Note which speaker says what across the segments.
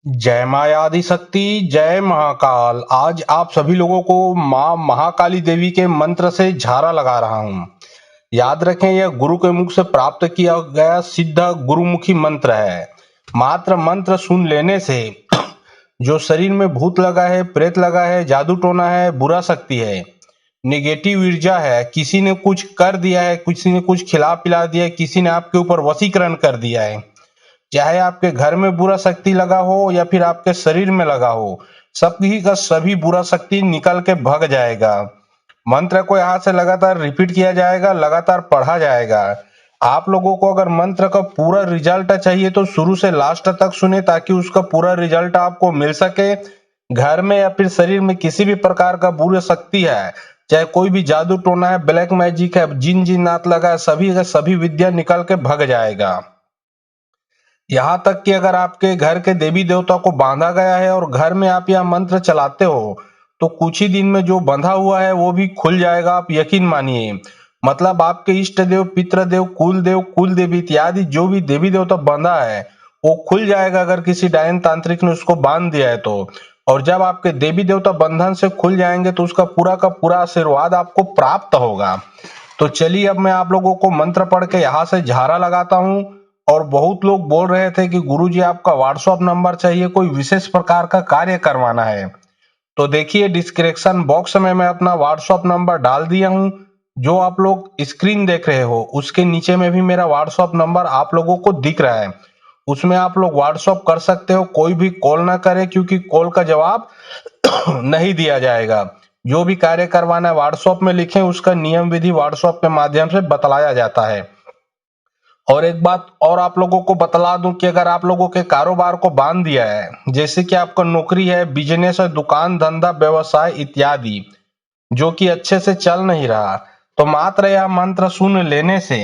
Speaker 1: जय माँ आदि शक्ति, जय महाकाल। आज आप सभी लोगों को माँ महाकाली देवी के मंत्र से झारा लगा रहा हूँ। याद रखें, यह गुरु के मुख से प्राप्त किया गया सिद्ध गुरुमुखी मंत्र है। मात्र मंत्र सुन लेने से जो शरीर में भूत लगा है, प्रेत लगा है, जादू टोना है, बुरा शक्ति है, निगेटिव ऊर्जा है, किसी ने कुछ कर दिया है, किसी ने कुछ खिला पिला दिया है, किसी ने आपके ऊपर वशीकरण कर दिया है, चाहे आपके घर में बुरा शक्ति लगा हो या फिर आपके शरीर में लगा हो, सभी का सभी बुरा शक्ति निकल के भग जाएगा। मंत्र को यहाँ से लगातार रिपीट किया जाएगा, लगातार पढ़ा जाएगा। आप लोगों को अगर मंत्र का पूरा रिजल्ट चाहिए तो शुरू से लास्ट तक सुने, ताकि उसका पूरा रिजल्ट आपको मिल सके। घर में या फिर शरीर में किसी भी प्रकार का बुरी शक्ति है, चाहे कोई भी जादू टोना है, ब्लैक मैजिक है, जिन जिन्नात लगा है, सभी का सभी विद्या निकल के भग जाएगा। यहाँ तक कि अगर आपके घर के देवी देवता को बांधा गया है और घर में आप यह मंत्र चलाते हो, तो कुछ ही दिन में जो बंधा हुआ है वो भी खुल जाएगा, आप यकीन मानिए। मतलब आपके इष्ट देव, पितृदेव, कुल देवी इत्यादि जो भी देवी देवता बंधा है वो खुल जाएगा, अगर किसी डायन तांत्रिक ने उसको बांध दिया है तो। और जब आपके देवी देवता बंधन से खुल जाएंगे तो उसका पूरा का पूरा आशीर्वाद आपको प्राप्त होगा। तो चलिए, अब मैं आप लोगों को मंत्र पढ़ के यहाँ से झारा लगाता हूँ। और बहुत लोग बोल रहे थे कि गुरुजी आपका व्हाट्सएप नंबर चाहिए, कोई विशेष प्रकार का कार्य करवाना है। तो देखिए, डिस्क्रिप्शन बॉक्स में मैं अपना व्हाट्सएप नंबर डाल दिया हूँ। जो आप लोग स्क्रीन देख रहे हो उसके नीचे में भी मेरा व्हाट्सएप नंबर आप लोगों को दिख रहा है। उसमें आप लोग व्हाट्सएप कर सकते हो। कोई भी कॉल ना करे, क्योंकि कॉल का जवाब नहीं दिया जाएगा। जो भी कार्य करवाना है व्हाट्सएप में लिखें, उसका नियम विधि व्हाट्सएप के माध्यम से बतलाया जाता है। और एक बात और आप लोगों को बतला दूं कि अगर आप लोगों के कारोबार को बांध दिया है, जैसे कि आपका नौकरी है, बिजनेस है, दुकान धंधा व्यवसाय इत्यादि, जो कि अच्छे से चल नहीं रहा, तो मात्र यह मंत्र सुन लेने से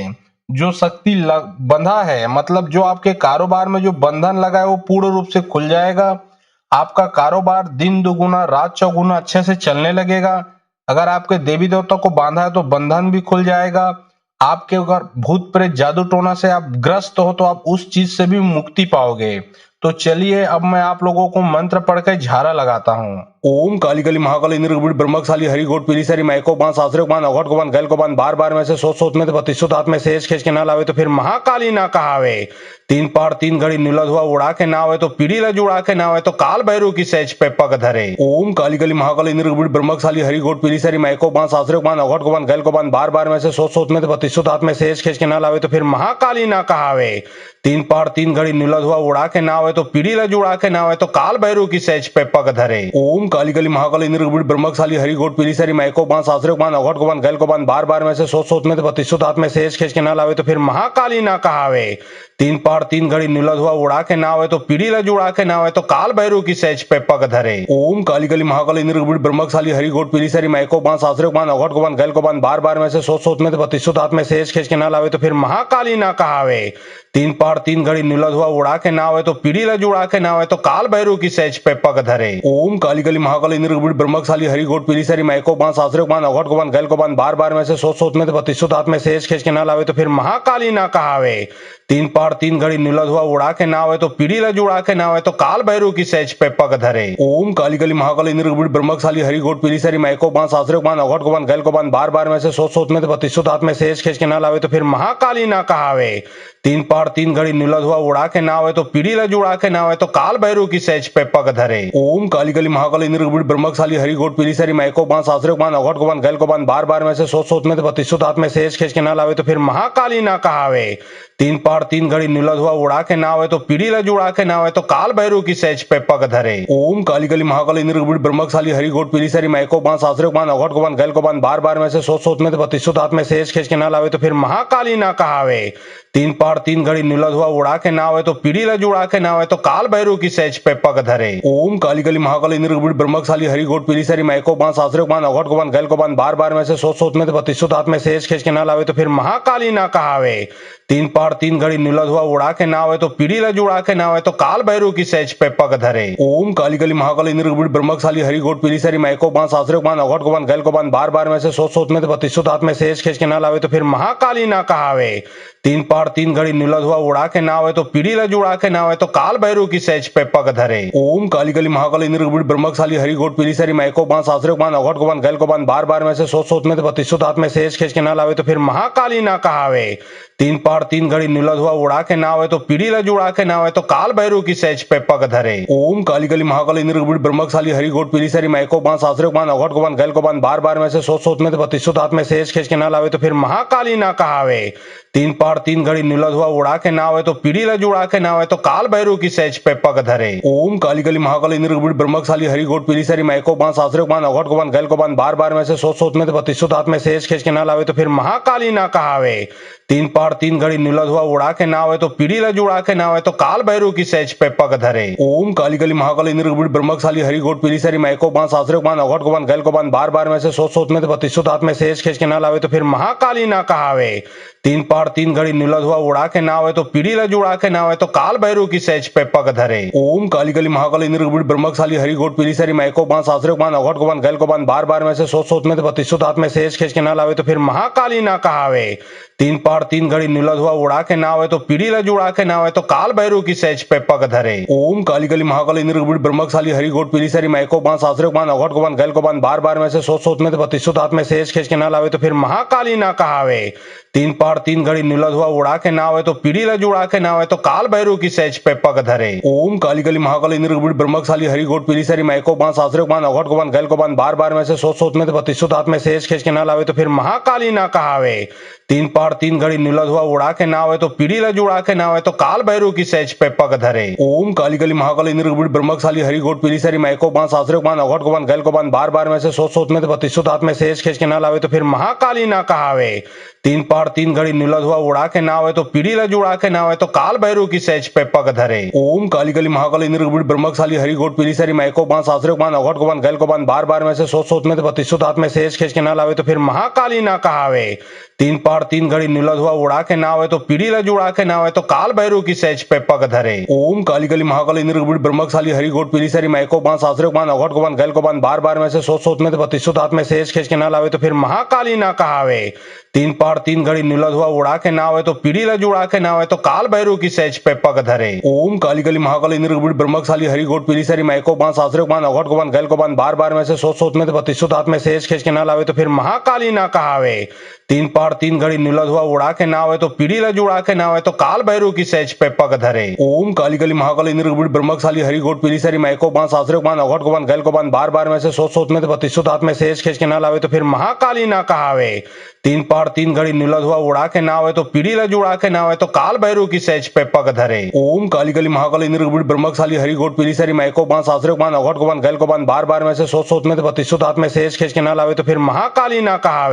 Speaker 1: जो शक्ति बंधा है, मतलब जो आपके कारोबार में जो बंधन लगा है, वो पूर्ण रूप से खुल जाएगा। आपका कारोबार दिन दुगुना रात चौगुना अच्छे से चलने लगेगा। अगर आपके देवी देवता को बांधा है तो बंधन भी खुल जाएगा। आपके अगर भूत प्रेत जादू टोना से आप ग्रस्त हो तो आप उस चीज से भी मुक्ति पाओगे। तो चलिए, अब मैं आप लोगों को मंत्र पढ़ के झारा लगाता हूँ। ओम काली काली महाकाली निर्गुण ब्रह्मकशाली हरि गोट पीली सारी माइको बांध सासरे को बांध अघट को बांध गैल को बांध बार बार में से सोच सोच में तो बत्तीसों दांत में से खींच के ना लावे तो फिर महाकाली ना कहावे। तीन पहाड़ तीन घड़ी नीला धुआ उड़ा के ना आवे तो पीढ़ी लज उड़ा के ना आवे तो काल भैरव की सहज पे पग धरे। ओम काली काली महाकाली निर्गुण ब्रह्मकशाली हरि गोट पीली सारी माइको बांध सासरे को बांध अघट को बांध गैल को बांध बार बार में से सोच सोच में तो बत्तीसों दांत में से खींच के ना लावे तो फिर महाकाली ना कहावे। तीन पहाड़ तीन घड़ी नीला धुआ उड़ा के ना आवे तो पीढ़ी लज उड़ा के ना आवे तो काल भैरव की सहज पे पग धरे। ओम काली काली महाकाली निर्गुण ब्रह्मकशाली हरि गोट पीली सारी माइको बांध सासरे को बांध अघट को बांध गैल को बांध बार बार में से सोच सोच में तो बत्तीसों दांत में से खींच के ना लावे तो फिर महाकाली ना कहावे। तीन पहाड़ तीन घड़ी नीला धुआ उड़ा के ना आवे तो पीढ़ी लज उड़ा के ना आवे तो काल भैरव की सहज पे पग धरे। ओम काली काली महाकाली निर्गुण ब्रह्मकशाली हरि गोट पीली सारी माइको बांध सासरे को बांध अघट को बांध गैल को बांध बार बार में से सोच सोच में तो बत्तीसों दांत में से खींच के ना लावे तो फिर महाकाली ना कहावे। तीन पहाड़ तीन घड़ी नीला धुआ उड़ा के ना आवे तो पीढ़ी लज उड़ा के ना आवे तो काल भैरव की सहज पे पग धरे। ओम काली काली महाकाली निर्गुण ब्रह्मकशाली हरि गोट पीली सारी माइको बांध सासरे को बांध अघट को बांध गैल को बांध बार बार में से सोच सोच में तो बत्तीसों दांत में से खींच के ना लावे तो फिर महाकाली ना कहावे। तीन पहाड़ तीन घड़ी नीला धुआ उड़ा के ना आवे तो पीढ़ी लज उड़ा के ना आवे तो काल भैरव की सहज पे पग धरे। ओम काली काली महाकाली निर्गुण ब्रह्मकशाली हरि गोट पीली सारी माइको बांध सासरे को बांध अघट को बांध गैल को बांध बार बार में से सोच सोच में तो बत्तीसों दांत में से खींच के ना लावे तो फिर महाकाली ना कहावे। तीन पहाड़ तीन घड़ी नीला धुआ उड़ा के ना आवे तो पीढ़ी लज उड़ा के ना आवे तो काल भैरव की सहज पे पग धरे। ओम काली काली महाकाली निर्गुण ब्रह्मकशाली हरि गोट पीली सारी माइको बांध सासरे को बांध अघट को बांध गैल को बांध बार बार में से सोच सोच में तो बत्तीसों दांत में से खींच के ना लावे तो फिर महाकाली ना कहावे। तीन पहाड़ तीन घड़ी नीला धुआ उड़ा के ना आवे तो पीढ़ी लज उड़ा के ना आवे तो काल भैरव की सहज पे पग धरे। ओम काली काली महाकाली निर्गुण ब्रह्मकशाली हरि गोट पीली सारी माइको बांध सासरे को बांध अघट को बांध गैल को बांध बार बार में से सोच सोच में तो बत्तीसों दांत में से खींच के ना लावे तो फिर महाकाली ना कहावे। तीन पहाड़ तीन घड़ी नीला धुआ उड़ा के ना आवे तो पीढ़ी लज उड़ा के ना आवे तो काल भैरव की सहज पे पग धरे। ओम काली काली महाकाली निर्गुण ब्रह्मकशाली हरि गोट पीली सारी माइको बांध सासरे को बांध अघट को बांध गैल को बांध बार बार में से सोच सोच में तो बत्तीसों दांत में से खींच के ना लावे तो फिर महाकाली ना कहावे। तीन पहाड़ तीन घड़ी नीला धुआ उड़ा के ना आवे तो पीढ़ी ला जुड़ा के ना आवे तो काल भैरव की सहज पे पग धरे। ओम काली काली महाकाली निर्गुण ब्रह्मकाली हरि गोट पीली सारी मायको बांस आश्रय बांध अघट को बांध गैल को बांध बार बार में से सोच में तो प्रतिशुद्ध हाथ में सहज खींच के ना लावे तो फिर महाकाली ना कहावे। तीन पार तीन घड़ी नीला धुआ उड़ा के ना आवे तो पीढ़ी ला जुड़ा के ना आवे तो काल भैरव की सहज पे पग धरे। ओम काली काली महाकाली निर्गुण ब्रह्मकाली हरि गोट पीली सारी मायको बांस आश्रय बांध अघट को बांध गैल को बांध बार बार में से सोच में तो प्रतिशुद्ध हाथ में सहज खींच के ना लावे तो फिर महाकाली ना कहावे। तीन पार तीन घड़ी नीला धुआ उड़ा के ना आवे तो पीढ़ी ला जुड़ा के ना आवे तो काल भैरव की सहज पे पग धरे। ओम काली काली महाकाली निर्गुण ब्रह्मकाली हरि गोट पीली सारी मायको बांस आश्रय बांध अघट को बांध गैल को बांध बार बार में से सोच में तो प्रतिशुद्ध हाथ में सहज खींच के ना लावे तो फिर महाकाली ना कहावे। तीन पार तीन घड़ी नीला धुआ उड़ा के ना आवे तो पीढ़ी ला जुड़ा के ना आवे तो काल भैरव की सहज पे पग धरे। ओम काली काली महाकाली निर्गुण ब्रह्मकाली हरि गोट पीली सारी मायको बांस आश्रय बांध अघट को बांध गैल को बांध बार बार में से सोच में तो प्रतिशुद्ध हाथ में सहज खींच के ना लावे तो फिर महाकाली ना कहावे। तीन पार तीन घड़ी नीला धुआ उड़ा के ना आवे तो पीढ़ी ला जुड़ा के ना आवे तो काल भैरव की सहज पे पग धरे। ओम काली काली महाकाली निर्गुण ब्रह्मकाली हरि गोट पीली सारी मायको बांस आश्रय बांध अघट को बांध गैल को बांध बार बार में से सोच में तो प्रतिशुद्ध हाथ में सहज खींच के ना लावे तो फिर महाकाली ना कहावे। तीन पार तीन घड़ी नीला धुआ उड़ा के ना आवे तो पीढ़ी ला जुड़ा के ना आवे तो काल भैरव की सहज पे पग धरे। ओम काली काली महाकाली निर्गुण ब्रह्मकाली हरि गोट पीली सारी मायको बांस आश्रय बांध अघट को बांध गैल को बांध बार बार में से सोच में तो प्रतिशुद्ध हाथ में सहज खींच के ना लावे तो फिर महाकाली ना कहावे। तीन पार तीन घड़ी नीला धुआ उड़ा के ना आवे तो पीढ़ी ला जुड़ा के ना आवे तो काल भैरव की सहज पे पग धरे। ओम काली काली महाकाली निर्गुण ब्रह्मकाली हरि गोट पीली सारी मायको बांस आश्रय बांध अघट को बांध गैल को बांध बार बार में से सोच में तो प्रतिशुद्ध हाथ में सहज खींच के ना लावे तो फिर महाकाली ना कहावे। तीन पार तीन घड़ी नीला धुआ उड़ा के ना आवे तो पीढ़ी ला जुड़ा के ना आवे तो काल भैरव की सहज पे पग धरे। ओम काली काली महाकाली निर्गुण ब्रह्मकाली हरि गोट पीली सारी मायको बांस आश्रय बांध अघट को बांध गैल को बांध बार बार में से सोच में तो प्रतिशुद्ध हाथ में सहज खींच के ना लावे तो फिर महाकाली ना कहावे। तीन पार तीन घड़ी नीला धुआ उड़ा के ना आवे तो पीढ़ी ला जुड़ा के ना आवे तो काल भैरव की सहज पे पग धरे। ओम काली काली महाकाली निर्गुण ब्रह्मकाली हरि गोट पीली सारी मायको बांस आश्रय बांध अघट को बांध गैल को बांध बार बार में से सोच में तो प्रतिशुद्ध हाथ में सहज खींच के ना लावे तो फिर महाकाली ना कहावे। तीन पार तीन घड़ी नीला धुआ उड़ा के ना आवे तो पीढ़ी ला जुड़ा के ना आवे तो काल भैरव की सहज पे पग धरे। ओम काली काली महाकाली निर्गुण ब्रह्मकाली हरि गोट पीली सारी मायको बांस आश्रय बांध अघट को बांध गैल को बांध बार बार में से सोच में तो प्रतिशुद्ध हाथ में सहज खींच के ना लावे तो फिर महाकाली ना कहावे। तीन पार तीन घड़ी नीला धुआ उड़ा के ना आवे तो पीढ़ी ला जुड़ा के ना आवे तो काल भैरव की सहज पे पग धरे। ओम काली काली महाकाली निर्गुण ब्रह्मकाली हरि गोट पीली सारी मायको बांस आश्रय बांध अघट को बांध गैल को बांध बार बार में से सोच में तो प्रतिशुद्ध हाथ में सहज खींच के ना लावे तो फिर महाकाली ना कहावे। तीन पार तीन घड़ी नीला धुआ उड़ा के ना आवे तो पीढ़ी ला जुड़ा के ना आवे तो काल भैरव की सहज पे पग धरे। ओम काली काली महाकाली निर्गुण ब्रह्मकाली हरि गोट पीली सारी मायको बांस आश्रय बांध अघट को बांध गैल को बांध बार बार में से सोच में तो प्रतिशुद्ध हाथ में सहज खींच के ना लावे तो फिर महाकाली ना कहावे। तीन पार तीन घड़ी नीला धुआ उड़ा के ना आवे तो पीढ़ी ला जुड़ा के ना आवे तो काल भैरव की सहज पे पग धरे। ओम काली काली महाकाली निर्गुण ब्रह्मकाली हरि गोट पीली सारी मायको बांस आश्रय बांध अघट को बांध गैल को बांध बार बार में से सोच में तो प्रतिशुद्ध हाथ में सहज खींच के ना लावे तो फिर महाकाली ना कहावे। तीन पार तीन घड़ी नीला धुआ उड़ा के ना आवे तो पीढ़ी ला जुड़ा के ना आवे तो काल भैरव की सहज पे पग धरे। ओम काली काली महाकाली निर्गुण ब्रह्मकाली हरि गोट पीली सारी मायको बांस आश्रय बांध अघट को बांध गैल को बांध बार बार में से सोच में तो प्रतिशुद्ध हाथ में सहज खींच के ना लावे तो फिर महाकाली ना कहावे।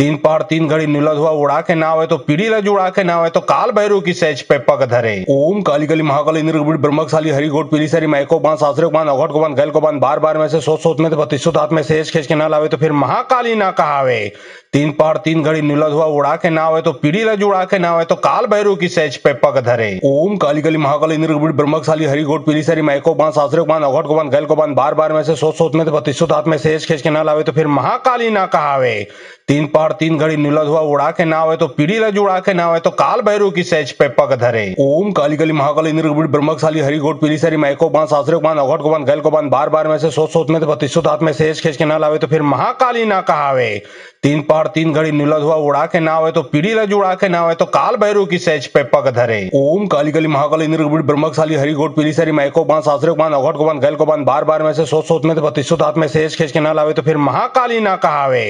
Speaker 1: तीन पार तीन घड़ी नीला धुआ उड़ा के ना आवे तो पीढ़ी ला जुड़ा के ना आवे तो काल भैरव की सहज पे पग धरे। ओम काली काली महाकाली निर्गुण ब्रह्मकाली हरि गोट पीली सारी मायको बांस आश्रय बांध अघट को बांध गैल को बांध बार बार में से सोच में तो प्रतिशुद्ध हाथ में सहज खींच के ना लावे तो फिर महाकाली ना कहावे। तीन पार तीन घड़ी नीला धुआ उड़ा के ना आवे तो पीढ़ी ला जुड़ा के ना आवे तो काल भैरव की सहज पे पग धरे। ओम काली काली महाकाली निर्गुण ब्रह्मकाली हरि गोट पीली सारी मायको बांस आश्रय बांध अघट को बांध गैल को बांध बार बार में से सोच में तो प्रतिशुद्ध हाथ में सहज खींच के ना लावे तो फिर महाकाली ना कहावे। तीन पार तीन घड़ी नीला धुआ उड़ा के ना आवे तो पीढ़ी ला जुड़ा के ना आवे तो काल भैरव की सहज पे पग धरे। ओम काली काली महाकाली निर्गुण ब्रह्मकाली हरि गोट पीली सारी मायको बांस आश्रय बांध अघट को बांध गैल को बांध बार बार में से सोच में तो प्रतिशुद्ध हाथ में सहज खींच के ना लावे तो फिर महाकाली ना कहावे। तीन पार तीन घड़ी नीला धुआ उड़ा के ना आवे तो पीढ़ी ला जुड़ा के ना आवे तो काल भैरव की सहज पे पग धरे। ओम काली काली महाकाली निर्गुण ब्रह्मकाली हरि गोट पीली सारी मायको बांस आश्रय बांध अघट को बांध गैल को बांध बार बार में से सोच में तो प्रतिशुद्ध हाथ में सहज खींच के ना लावे तो फिर महाकाली ना कहावे।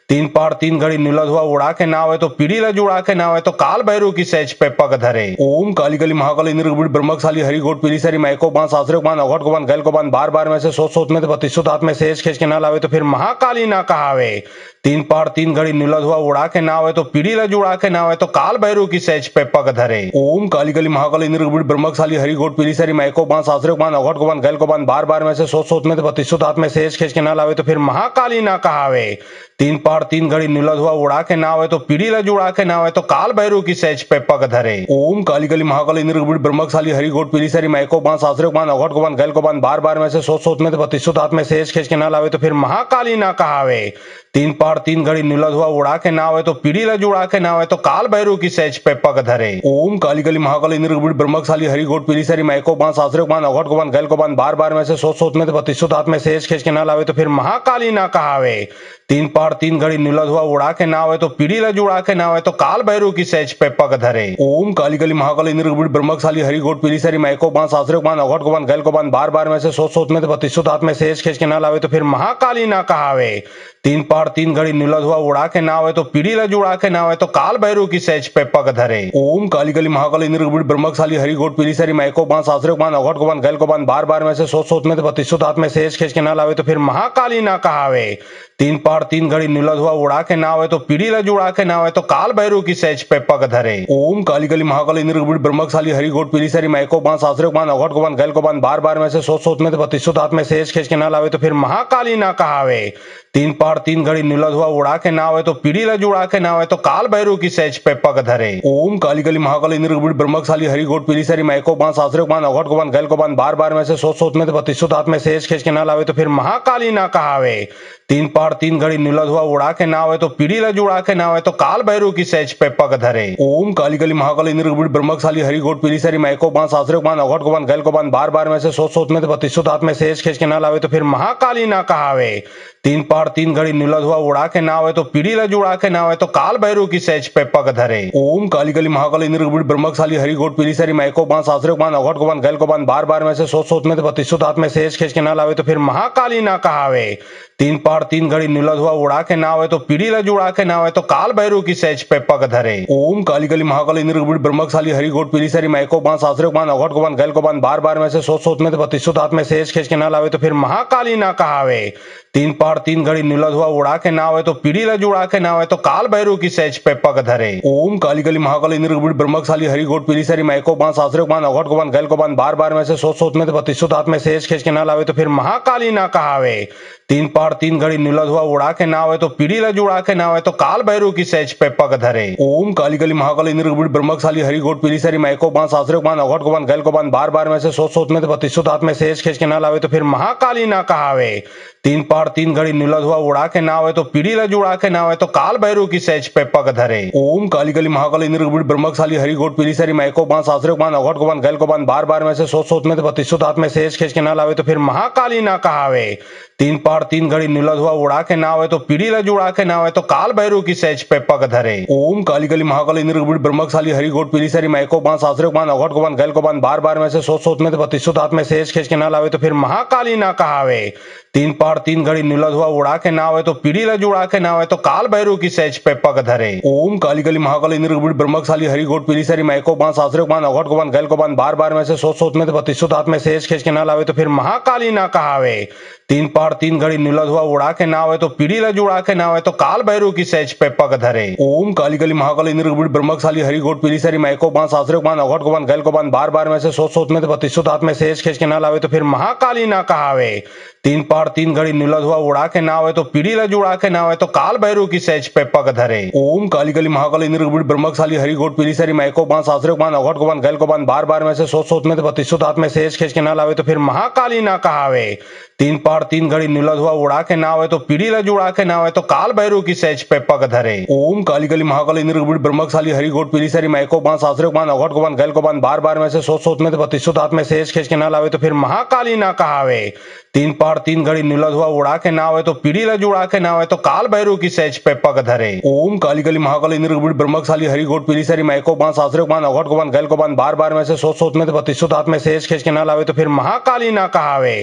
Speaker 1: तीन पार तीन घड़ी नीला धुआ उड़ा के ना आवे तो पीढ़ी ला जुड़ा के ना आवे तो काल भैरव की सहज पे पग धरे। ओम काली काली महाकाली निर्गुण ब्रह्मकाली हरि गोट पीली सारी मायको बांस आश्रय बांध अघट को बांध गैल को बांध बार बार में से सोच में तो प्रतिशुद्ध हाथ में सहज खींच के ना लावे तो फिर महाकाली ना कहावे। तीन पार तीन घड़ी नीला धुआ उड़ा के ना आवे तो पीढ़ी ला जुड़ा के ना आवे तो काल भैरव की सहज पे पग धरे। ओम काली काली महाकाली निर्गुण ब्रह्मकाली हरि गोट पीली सारी मायको बांस आश्रय बांध अघट को बांध गैल को बांध बार बार में से सोच में तो प्रतिशुद्ध हाथ में सहज खींच के ना लावे तो फिर महाकाली ना कहावे। तीन पार तीन घड़ी नीला धुआ उड़ा उड़ा के ना आवे तो पीढ़ी ला जुड़ा के ना आवे तो काल भैरव की सहज पे पग धरे। ओम काली काली महाकाली निर्गुण ब्रह्मकाली हरि गोट पीली सारी माइको बांस आश्रय बांध अघट को बांध गैल को बांध बार बार में से सोच में तो प्रतिशुद्ध हाथ में सहज खींच के ना लावे तो फिर महाकाली ना कहावे। तीन पार तीन घड़ी नीला धुआ उड़ा के ना आवे तो पीढ़ी ला जुड़ा के ना आवे तो काल भैरव की सहज पे पग धरे। ओम काली काली महाकाली निर्गुण ब्रह्मकाली हरि गोट पीली सारी माइको बांस आश्रय बांध अघट को बांध गैल को बांध बार बार में से सोच में तो प्रतिशुद्ध हाथ में सहज खींच के ना लावे तो फिर महाकाली ना कहावे। तीन पार तीन घड़ी नीला धुआ उड़ा के ना आवे तो पीढ़ी ला जुड़ा के ना आवे तो काल भैरव की सहज पे पग धरे। ओम काली काली महाकाली निर्गुण ब्रह्मकाली हरि गोट पीली सारी माइको बांस आश्रय बांध अघट को बांध गैल को बांध बार बार में से सोच में तो प्रतिशुद्ध हाथ में सहज खींच के ना लावे तो फिर महाकाली ना कहावे। तीन पार तीन घड़ी नीला धुआ उड़ा के ना आवे तो पीढ़ी ला जुड़ा के ना आवे तो काल भैरव की सहज पे पग धरे। ओम काली काली महाकाली निर्गुण ब्रह्मकाली हरि गोट पीली सारी माइको बांस आश्रय बांध अघट को बांध गैल को बांध बार बार में से सोच में तो प्रतिशुद्ध हाथ में सहज खींच के ना लावे तो फिर महाकाली ना कहावे। तीन पार तीन घड़ी नीला धुआ उड़ा के ना आवे तो पीढ़ी ला जुड़ा के ना आवे तो काल भैरव की सहज पे पग धरे। ओम काली काली महाकाली निर्गुण ब्रह्मकाली हरि गोट पीली सारी माइको बांस आश्रय बांध अघट को बांध गैल को बांध बार बार में से सोच में तो प्रतिशुद्ध हाथ में सहज खींच के ना लावे तो फिर महाकाली ना कहावे। तीन पार तीन घड़ी नीला धुआ उड़ा के ना आवे तो पीढ़ी ला जुड़ा के ना आवे तो काल भैरव की सहज पे पग धरे। ओम काली काली महाकाली निर्गुण ब्रह्मकाली हरि गोट पीली सारी माइको बांस आश्रय बांध अघट को बांध गैल को बांध बार बार में से सोच में तो प्रतिशुद्ध हाथ में सहज खींच के ना लावे तो फिर महाकाली ना कहावे। तीन पार तीन घड़ी नीला धुआ उड़ा के ना आवे तो पीढ़ी ला जुड़ा के ना आवे तो काल भैरव की सहज पे पग धरे। ओम काली काली महाकाली निर्गुण ब्रह्मकाली हरि गोट पीली सारी माइको बांस आश्रय बांध अघट को बांध गैल को बांध बार बार में से सोच में तो प्रतिशुद्ध हाथ में सहज खींच के ना लावे तो फिर महाकाली ना कहावे। तीन पार तीन घड़ी नीला धुआ उड़ा के ना आवे तो पीढ़ी ला जुड़ा के ना आवे तो काल भैरव की सहज पे पग धरे। ओम काली काली महाकाली निर्गुण ब्रह्मकाली हरि गोट पीली सारी माइको बांस आश्रय बांध अघट को बांध गैल को बांध बार बार में से सोच में तो प्रतिशुद्ध हाथ में सहज खींच के ना लावे तो फिर महाकाली ना कहावे। तीन पार तीन घड़ी नीला धुआ उड़ा के ना आवे तो पीढ़ी ला जुड़ा के ना आवे तो काल भैरव की सहज पे पग धरे। ओम काली काली महाकाली निर्गुण ब्रह्मकाली हरि गोट पीली सारी माइको बांस आश्रय बांध अघट को बांध गैल को बांध बार बार में से सोच में तो प्रतिशुद्ध हाथ में सहज खींच के ना लावे तो फिर महाकाली ना कहावे। तीन पार तीन घड़ी नीला धुआ उड़ा के ना आवे तो पीढ़ी ला जुड़ा के ना आवे तो काल भैरव की सहज पे पग धरे। ओम काली काली महाकाली निर्गुण ब्रह्मकाली हरि गोट पीली सारी माइको बांस आश्रय बांध अघट को बांध गैल को बांध बार बार में से सोच में तो प्रतिशुद्ध हाथ में सहज खींच के ना लावे तो फिर महाकाली ना कहावे। तीन पार तीन घड़ी नीला धुआ उड़ा के ना आवे तो पीढ़ी ला जुड़ा के ना आवे तो काल भैरव की सहज पे पग धरे। ओम काली काली महाकाली निर्गुण ब्रह्मकाली हरि गोट पीली सारी माइको बांस आश्रय बांध अघट को बांध गैल को बांध बार बार में से सोच में तो प्रतिशुद्ध हाथ में सहज खींच के ना लावे तो फिर महाकाली ना कहावे। तीन पार तीन घड़ी नीला धुआ उड़ा के ना आवे तो पीढ़ी ला जुड़ा के ना आवे तो काल भैरव की सहज पे पग धरे। ओम काली काली महाकाली निर्गुण ब्रह्मकाली हरि गोट पीली सारी माइको बांस आश्रय बांध अघट को बांध गैल को बांध बार बार में से सोच में तो प्रतिशुद्ध हाथ में सहज खींच के ना लावे तो फिर महाकाली ना कहावे। तीन पार तीन घड़ी नीला धुआ उड़ा के ना आवे तो पीढ़ी ला जुड़ा के ना आवे तो काल भैरव की सहज पे पग धरे। ओम काली काली महाकाली निर्गुण ब्रह्मकाली हरि गोट पीली सारी माइको बांस आश्रय बांध अघट को बांध गैल को बांध बार बार में से सोच में तो प्रतिशुद्ध हाथ में सहज खींच के ना लावे तो फिर महाकाली ना कहावे। तीन पार तीन घड़ी नीला धुआ उड़ा के ना आवे तो पीढ़ी ला जुड़ा के ना आवे तो काल भैरव की सहज पे पग धरे। ओम काली काली महाकाली निर्गुण ब्रह्मकाली हरि गोट पीली सारी माइको बांस आश्रय बांध अघट को बांध गैल को बांध बार बार में से सोच में तो प्रतिशुद्ध हाथ में सहज खींच के ना लावे तो फिर महाकाली ना कहावे। तीन पार तीन घड़ी नीला धुआ उड़ा के ना आवे तो पीढ़ी ला जुड़ा के ना आवे तो काल भैरव की सहज पे पग धरे। ओम काली काली महाकाली निर्गुण ब्रह्मकाली हरि गोट पीली सारी माइको बांस आश्रय बांध अघट को बांध गैल को बांध बार बार में से सोच में तो प्रतिशुद्ध हाथ में सहज खींच के ना लावे तो फिर महाकाली ना कहावे। तीन पार तीन घड़ी नीला धुआ उड़ा के ना आवे तो पीढ़ी ला जुड़ा के ना आवे तो काल भैरव की सहज पे पग धरे। ओम काली काली महाकाली निर्गुण ब्रह्मकाली हरि गोट पीली सारी माइको बांस आश्रय बांध अघट को बांध गैल को बांध बार बार में से सोच में तो प्रतिशुद्ध हाथ में सहज खींच के ना लावे तो फिर महाकाली ना कहावे। तीन पार तीन घड़ी नीला धुआ उड़ा के ना आवे तो पीढ़ी ला जुड़ा के ना आवे तो काल भैरव की सहज पे पग धरे। ओम काली काली महाकाली निर्गुण ब्रह्मकाली हरि गोट पीली सारी माइको बांस आश्रय बांध अघट को बांध गैल को बांध बार बार में से सोच में तो प्रतिशुद्ध हाथ में सहज खींच के ना लावे तो फिर महाकाली ना कहावे। तीन पार तीन घड़ी नीला धुआ उड़ा के ना आवे तो पीढ़ी ला जुड़ा के ना आवे तो काल भैरव की सहज पे पग धरे। ओम काली काली महाकाली निर्गुण ब्रह्मकाली हरि गोट पीली सारी माइको बांस आश्रय बांध अघट को बांध गैल को बांध बार बार में से सोच में तो प्रतिशुद्ध हाथ में सहज खींच के ना लावे तो फिर महाकाली ना कहावे।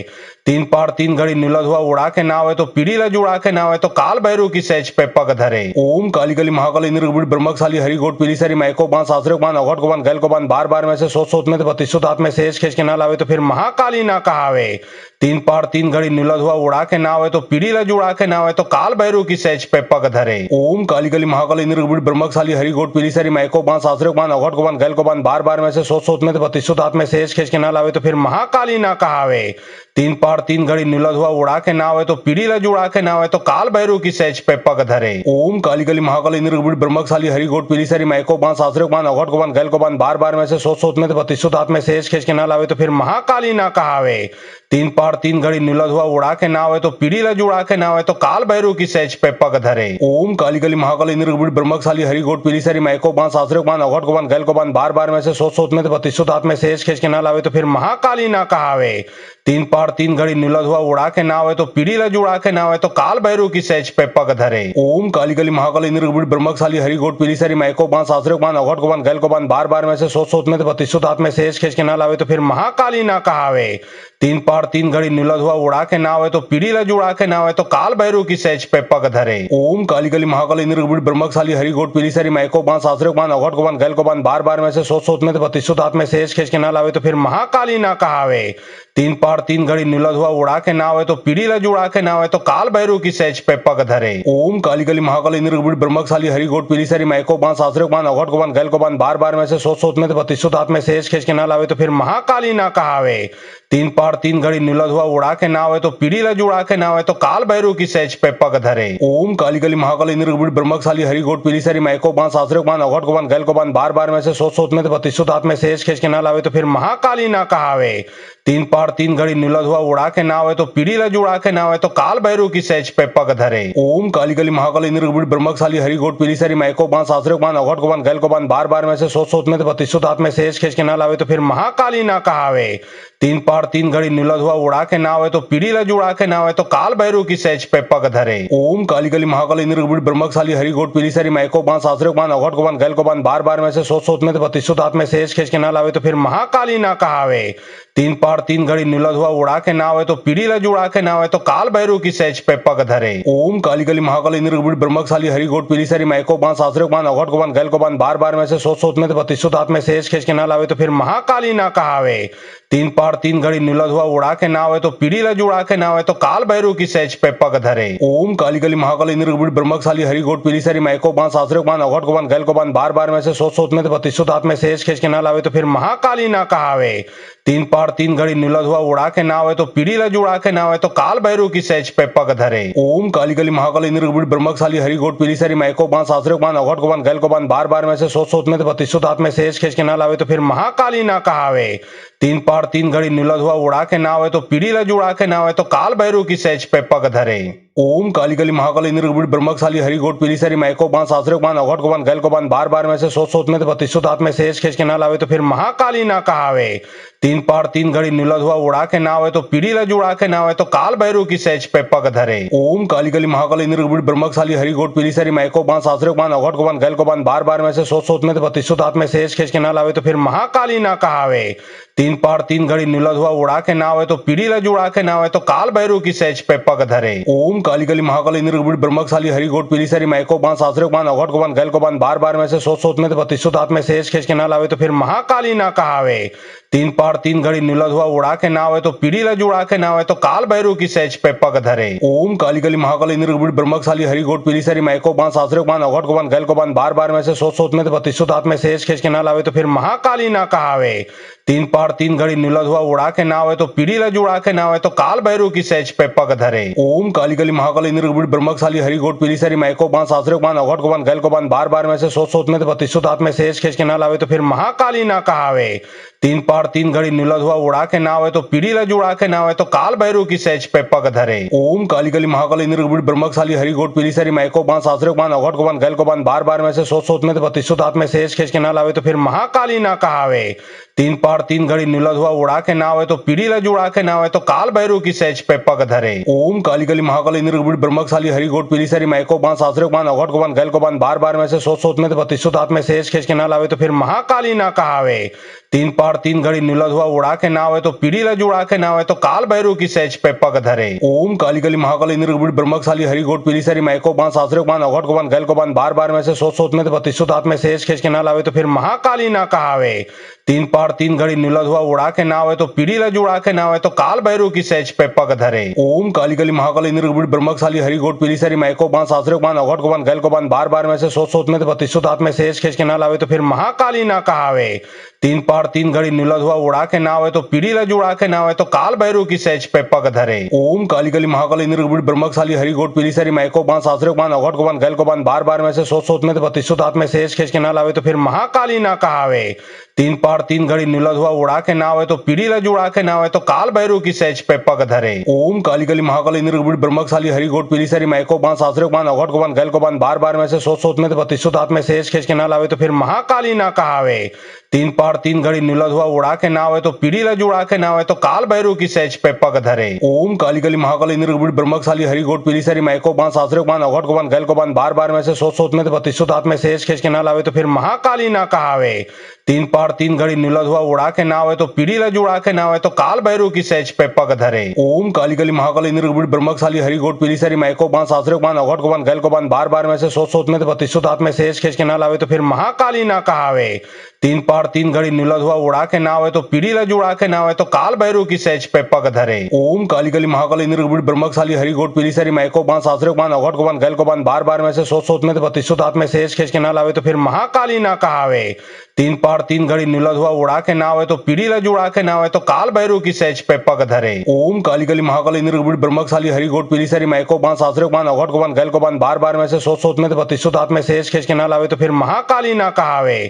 Speaker 1: तीन पार तीन घड़ी नीला धुआ उड़ा के ना आवे तो पीढ़ी ला जुड़ा के ना आवे तो काल भैरव की सहज पे पग धरे। ओम काली काली महाकाली निर्गुण ब्रह्मकाली हरि गोट पीली सारी माइको बांस आश्रय बांध अघट को बांध गैल को बांध बार बार में से सोच में तो प्रतिशुद्ध हाथ में सहज खींच के ना लावे तो फिर महाकाली ना कहावे। तीन पार तीन घड़ी नीला धुआ उड़ा के ना आवे तो पीढ़ी ला जुड़ा के ना आवे तो काल भैरव की सहज पे पग धरे। ओम काली काली महाकाली निर्गुण ब्रह्मकाली हरि गोट पीली सारी माइको बांस आश्रय बांध अघट को बांध गैल को बांध बार बार में से सोच में तो प्रतिशुद्ध हाथ में सहज खींच के ना लावे तो फिर महाकाली ना कहावे। तीन पहाड़ तीन घड़ी नीला धुआ उड़ा के नावे तो पीढ़ी ला जुड़ा के नावे तो काल भैरव की सहज पे पग धरे। ओम काली काली महाकाली निर्गुण ब्रह्मशाली हरि गोट पीली सारी मायको बांस आश्रय बांध अघट को बांध गैल को बांध बार बार में से सोच में तो प्रतिशुद्ध हाथ में सहज खींच के ना लावे तो फिर महाकाली ना कहावे। तीन पहाड़ तीन घड़ी नीला धुआ उड़ा के नावे तो पीढ़ी ला जुड़ा के नावे तो काल भैरव की सहज पे पग धरे। ओम काली काली महाकाली निर्गुण ब्रह्मशाली हरि गोट पीली सारी मायको बांस आश्रय बांध अघट को बांध गैल को बांध बार बार में से सोच में तो प्रतिशुद्ध हाथ में सहज खींच के ना लावे तो फिर महाकाली ना कहावे। तीन पहाड़ तीन घड़ी नीला धुआ उड़ा के नावे तो पीढ़ी ला जुड़ा के नावे तो काल भैरव की सहज पे पग धरे। ओम काली काली महाकाली निर्गुण ब्रह्मशाली हरि गोट पीली सारी मायको बांस आश्रय बांध अघट को बांध गैल को बांध बार बार में से सोच में तो प्रतिशुद्ध हाथ में सहज खींच के ना लावे तो फिर महाकाली ना कहावे। तीन पहाड़ तीन घड़ी नीला धुआ उड़ा के नावे तो पीढ़ी ला जुड़ा के नावे तो काल भैरव की सहज पे पग धरे। ओम काली काली महाकाली निर्गुण ब्रह्मशाली हरि गोट पीली सारी मायको बांस आश्रय बांध अघट को बांध गैल को बांध बार बार में से सोच में तो प्रतिशुद्ध हाथ में सहज खींच के ना लावे तो फिर महाकाली ना कहावे। तीन पहाड़ तीन घड़ी नीला धुआ उड़ा के नावे तो पीढ़ी ला जुड़ा के नावे तो काल भैरव की सहज पे पग धरे। ओम काली काली महाकाली निर्गुण ब्रह्मशाली हरि गोट पीली सारी मायको बांस आश्रय बांध अघट को बांध गैल को बांध बार बार में से सोच में तो प्रतिशुद्ध हाथ में सहज खींच के ना लावे तो फिर महाकाली ना कहावे। तीन पहाड़ तीन घड़ी नीला धुआ उड़ा के नावे तो पीढ़ी ला जुड़ा के नावे तो काल भैरव की सहज पे पग धरे। ओम काली काली महाकाली निर्गुण ब्रह्मशाली हरि गोट पीली सारी मायको बांस आश्रय बांध अघट को बांध गैल को बांध बार बार में से सोच में तो प्रतिशुद्ध हाथ में सहज खींच के ना लावे तो फिर महाकाली ना कहावे। तीन पहाड़ तीन घड़ी नीला धुआ उड़ा के नावे तो पीढ़ी ला जुड़ा के नावे तो काल भैरव की सहज पे पग धरे। ओम काली काली महाकाली निर्गुण ब्रह्मशाली हरि गोट पीली सारी मायको बांस आश्रय बांध अघट को बांध गैल को बांध बार बार में से सोच में तो प्रतिशुद्ध हाथ में सहज खींच के ना लावे तो फिर महाकाली ना कहावे। तीन पहाड़ तीन घड़ी नीला धुआ उड़ा के नावे तो पीढ़ी ला जुड़ा के नावे तो काल भैरव की सहज पे पग धरे। ओम काली काली महाकाली निर्गुण ब्रह्मशाली हरि गोट पीली सारी मायको बांस आश्रय बांध अघट को बांध गैल को बांध बार बार में से सोच में तो प्रतिशुद्ध हाथ में सहज खींच के ना लावे तो फिर महाकाली ना कहावे। तीन पहाड़ तीन घड़ी नीला धुआ उड़ा के नावे तो पीढ़ी ला जुड़ा के नावे तो काल भैरव की सहज पे पग धरे। ओम काली काली महाकाली निर्गुण ब्रह्मशाली हरि गोट पीली सारी मायको बांस आश्रय बांध अघट को बांध गैल को बांध बार बार में से सोच में तो प्रतिशुद्ध हाथ में सहज खींच के ना लावे तो फिर महाकाली ना कहावे। तीन पहाड़ तीन घड़ी नीला धुआ उड़ा के नावे तो पीढ़ी ला जुड़ा के नावे तो काल भैरव की सहज पे पग धरे। ओम काली काली महाकाली निर्गुण ब्रह्मशाली हरि गोट पीली सारी मायको बांस आश्रय बांध अघट को बांध गैल को बांध बार बार में से सोच में तो प्रतिशुद्ध हाथ में सहज खींच के ना लावे तो फिर महाकाली ना कहावे। तीन पहाड़ तीन घड़ी नीला धुआ उड़ा के नावे तो पीढ़ी ला जुड़ा के नावे तो काल भैरव की सहज पे पग धरे। ओम काली काली महाकाली निर्गुण ब्रह्मशाली हरि गोट पीली सारी मायको बांस आश्रय बांध अघट को बांध गैल को बांध बार बार में से सोच में तो प्रतिशुद्ध हाथ में सहज खींच के ना लावे तो फिर महाकाली ना कहावे। तीन पहाड़ तीन घड़ी नीला धुआ उड़ा के नावे तो पीढ़ी ला जुड़ा के नावे तो काल भैरव की सहज पे पग धरे। ओम काली काली महाकाली निर्गुण ब्रह्मशाली हरि गोट पीली सारी मायको बांस आश्रय बांध अघट को बांध गैल को बांध बार बार में से सोच में तो प्रतिशुद्ध हाथ में सहज खींच के ना लावे तो फिर महाकाली ना कहावे। तीन पहाड़ तीन घड़ी नीला धुआ उड़ा के नावे तो पीढ़ी ला जुड़ा के नावे तो काल भैरव की सहज पे पग धरे। ओम काली काली महाकाली निर्गुण ब्रह्मशाली हरि गोट पीली सारी मायको बांस आश्रय बांध अघट को बांध गैल को बांध बार बार में से सोच में तो प्रतिशुद्ध हाथ में सहज खींच के ना लावे तो फिर महाकाली ना कहावे। तीन पहाड़ तीन घड़ी नीला धुआ उड़ा के नावे तो पीढ़ी ला जुड़ा के नावे तो काल भैरव की सहज पे पग धरे। ओम काली काली महाकाली निर्गुण ब्रह्मशाली हरि गोट पीली सारी मायको बांस आश्रय बांध अघट को बांध गैल को बांध बार बार में से सोच में तो प्रतिशुद्ध हाथ में सहज खींच के ना लावे तो फिर महाकाली ना कहावे। तीन पहाड़ तीन घड़ी नीला धुआ उड़ा के नावे तो पीढ़ी ला जुड़ा के नावे तो काल भैरव की सहज पे पग धरे। ओम काली काली महाकाली निर्गुण ब्रह्मशाली हरि गोट पीली सारी मायको बांस आश्रय बांध अघट को बांध गैल को बांध बार बार में से सोच में तो प्रतिशुद्ध हाथ में सहज खींच के ना लावे तो फिर महाकाली ना कहावे। तीन पहाड़ तीन घड़ी नीला धुआ उड़ा के नावे तो पीढ़ी ला जुड़ा के नावे तो काल भैरव की सहज पे पग धरे। ओम काली काली महाकाली निर्गुण ब्रह्मशाली हरि गोट पीली सारी मायको बांस आश्रय बांध अघट को बांध गैल को बांध बार बार में से सोच में तो प्रतिशुद्ध हाथ में सहज खींच के ना लावे तो फिर महाकाली ना कहावे। तीन पहाड़ तीन घड़ी नीला धुआ उड़ा के नावे तो पीढ़ी ला जुड़ा के नावे तो काल भैरव की सहज पे पग धरे। ओम काली काली महाकाली निर्गुण ब्रह्मशाली हरि गोट पीली सारी मायको बांस आश्रय बांध अघट को बांध गैल को बांध बार बार में से सोच में तो प्रतिशुद्ध हाथ में सहज खींच के ना लावे तो फिर महाकाली ना कहावे। तीन पहाड़ तीन घड़ी नीला धुआ उड़ा के नावे तो पीढ़ी ला जुड़ा के नावे तो काल भैरव की सहज पे पग धरे। ओम काली काली महाकाली निर्गुण ब्रह्मशाली हरि गोट पीली सारी मायको बांस आश्रय बांध अघट को बांध गैल को बांध बार बार में से सोच में तो प्रतिशुद्ध हाथ में सहज खींच के ना लावे तो फिर महाकाली ना कहावे। तीन पहाड़ तीन घड़ी नीला धुआ उड़ा के नावे तो पीढ़ी ला जुड़ा के नावे तो काल भैरव की सहज पे पग धरे। ओम काली काली महाकाली निर्गुण ब्रह्मशाली हरि गोट पीली सारी मायको बांस आश्रय बांध अघट को बांध गैल को बांध बार बार में से सोच में तो प्रतिशुद्ध हाथ में सहज खींच के ना लावे तो फिर महाकाली ना कहावे। तीन पहाड़ तीन घड़ी नीला धुआ उड़ा के नावे तो पीढ़ी ला जुड़ा के नावे तो काल भैरव की सहज पे पग धरे। ओम काली काली महाकाली निर्गुण ब्रह्मशाली हरि गोट पीली सारी मायको बांस आश्रय बांध अघट को बांध गैल को बांध बार बार में से सोच में तो बत्तीसों हाथ में सहज खींच के ना लावे तो फिर महाकाली ना कहावे। तीन पहाड़ तीन घड़ी नीला धुआ उड़ा के नावे तो पीढ़ी ला जुड़ा के नावे तो काल भैरव की सहज पे पग धरे। ओम काली काली महाकाली निर्गुण ब्रह्मशाली हरि गोट पीली सारी मायको बांस आश्रय बांध अघट को बांध गैल को बांध बार बार में से सोच में तो बत्तीसों हाथ में सहज खींच के ना लावे तो फिर महाकाली ना कहावे। तीन पहाड़ तीन घड़ी नीला धुआ उड़ा के नावे तो पीढ़ी ला जुड़ा के नावे तो काल भैरव की सहज पे पग धरे। ओम काली काली महाकाली निर्गुण ब्रह्मशाली हरि गोट पीली सारी मायको बांस आश्रय बांध अघट को बांध गैल को बांध बार बार में से सोच में तो बत्तीसों हाथ में सहज खींच के ना लावे तो फिर महाकाली ना कहावे। तीन पहाड़ तीन घड़ी नीला धुआ उड़ा के नावे तो पीढ़ी ला जुड़ा के नावे तो काल भैरव की सहज पे पग धरे। ओम काली काली महाकाली निर्गुण ब्रह्मशाली हरि गोट पीली सारी मायको बांस आश्रय बांध अघट को बांध गैल को बांध बार बार में से सोच में तो बत्तीसों हाथ में सहज खींच के ना लावे तो फिर महाकाली ना कहावे। तीन पहाड़ तीन घड़ी नीला धुआ उड़ा के नावे तो पीढ़ी ला जुड़ा के नावे तो काल भैरव की सहज पे पग धरे। ओम काली काली महाकाली निर्गुण ब्रह्मशाली हरि गोट पीली सारी मायको बांस आश्रय बांध अघट को बांध गैल को बांध बार बार में से सोच में तो बत्तीसों हाथ में सहज खींच के ना लावे तो फिर महाकाली ना कहावे। तीन पहाड़ तीन घड़ी नीला धुआ उड़ा के नावे तो पीढ़ी ला जुड़ा के नावे तो काल भैरव की सहज पे पग धरे। ओम काली काली महाकाली निर्गुण ब्रह्मशाली हरि गोट पीली सारी मायको बांस आश्रय बांध अघट को बांध गैल को बांध बार बार में से सोच में तो बत्तीसों हाथ में सहज खींच के ना लावे तो फिर महाकाली ना कहावे। तीन पहाड़ तीन घड़ी नीला धुआ उड़ा के नावे तो पीढ़ी ला जुड़ा के नावे तो काल भैरव की सहज पे पग धरे। ओम काली काली महाकाली निर्गुण ब्रह्मशाली हरि गोट पीली सारी मायको बांस आश्रय बांध अघट को बांध गैल को बांध बार बार में से सोच में तो बत्तीसों हाथ में सहज खींच के ना लावे तो फिर महाकाली ना कहावे।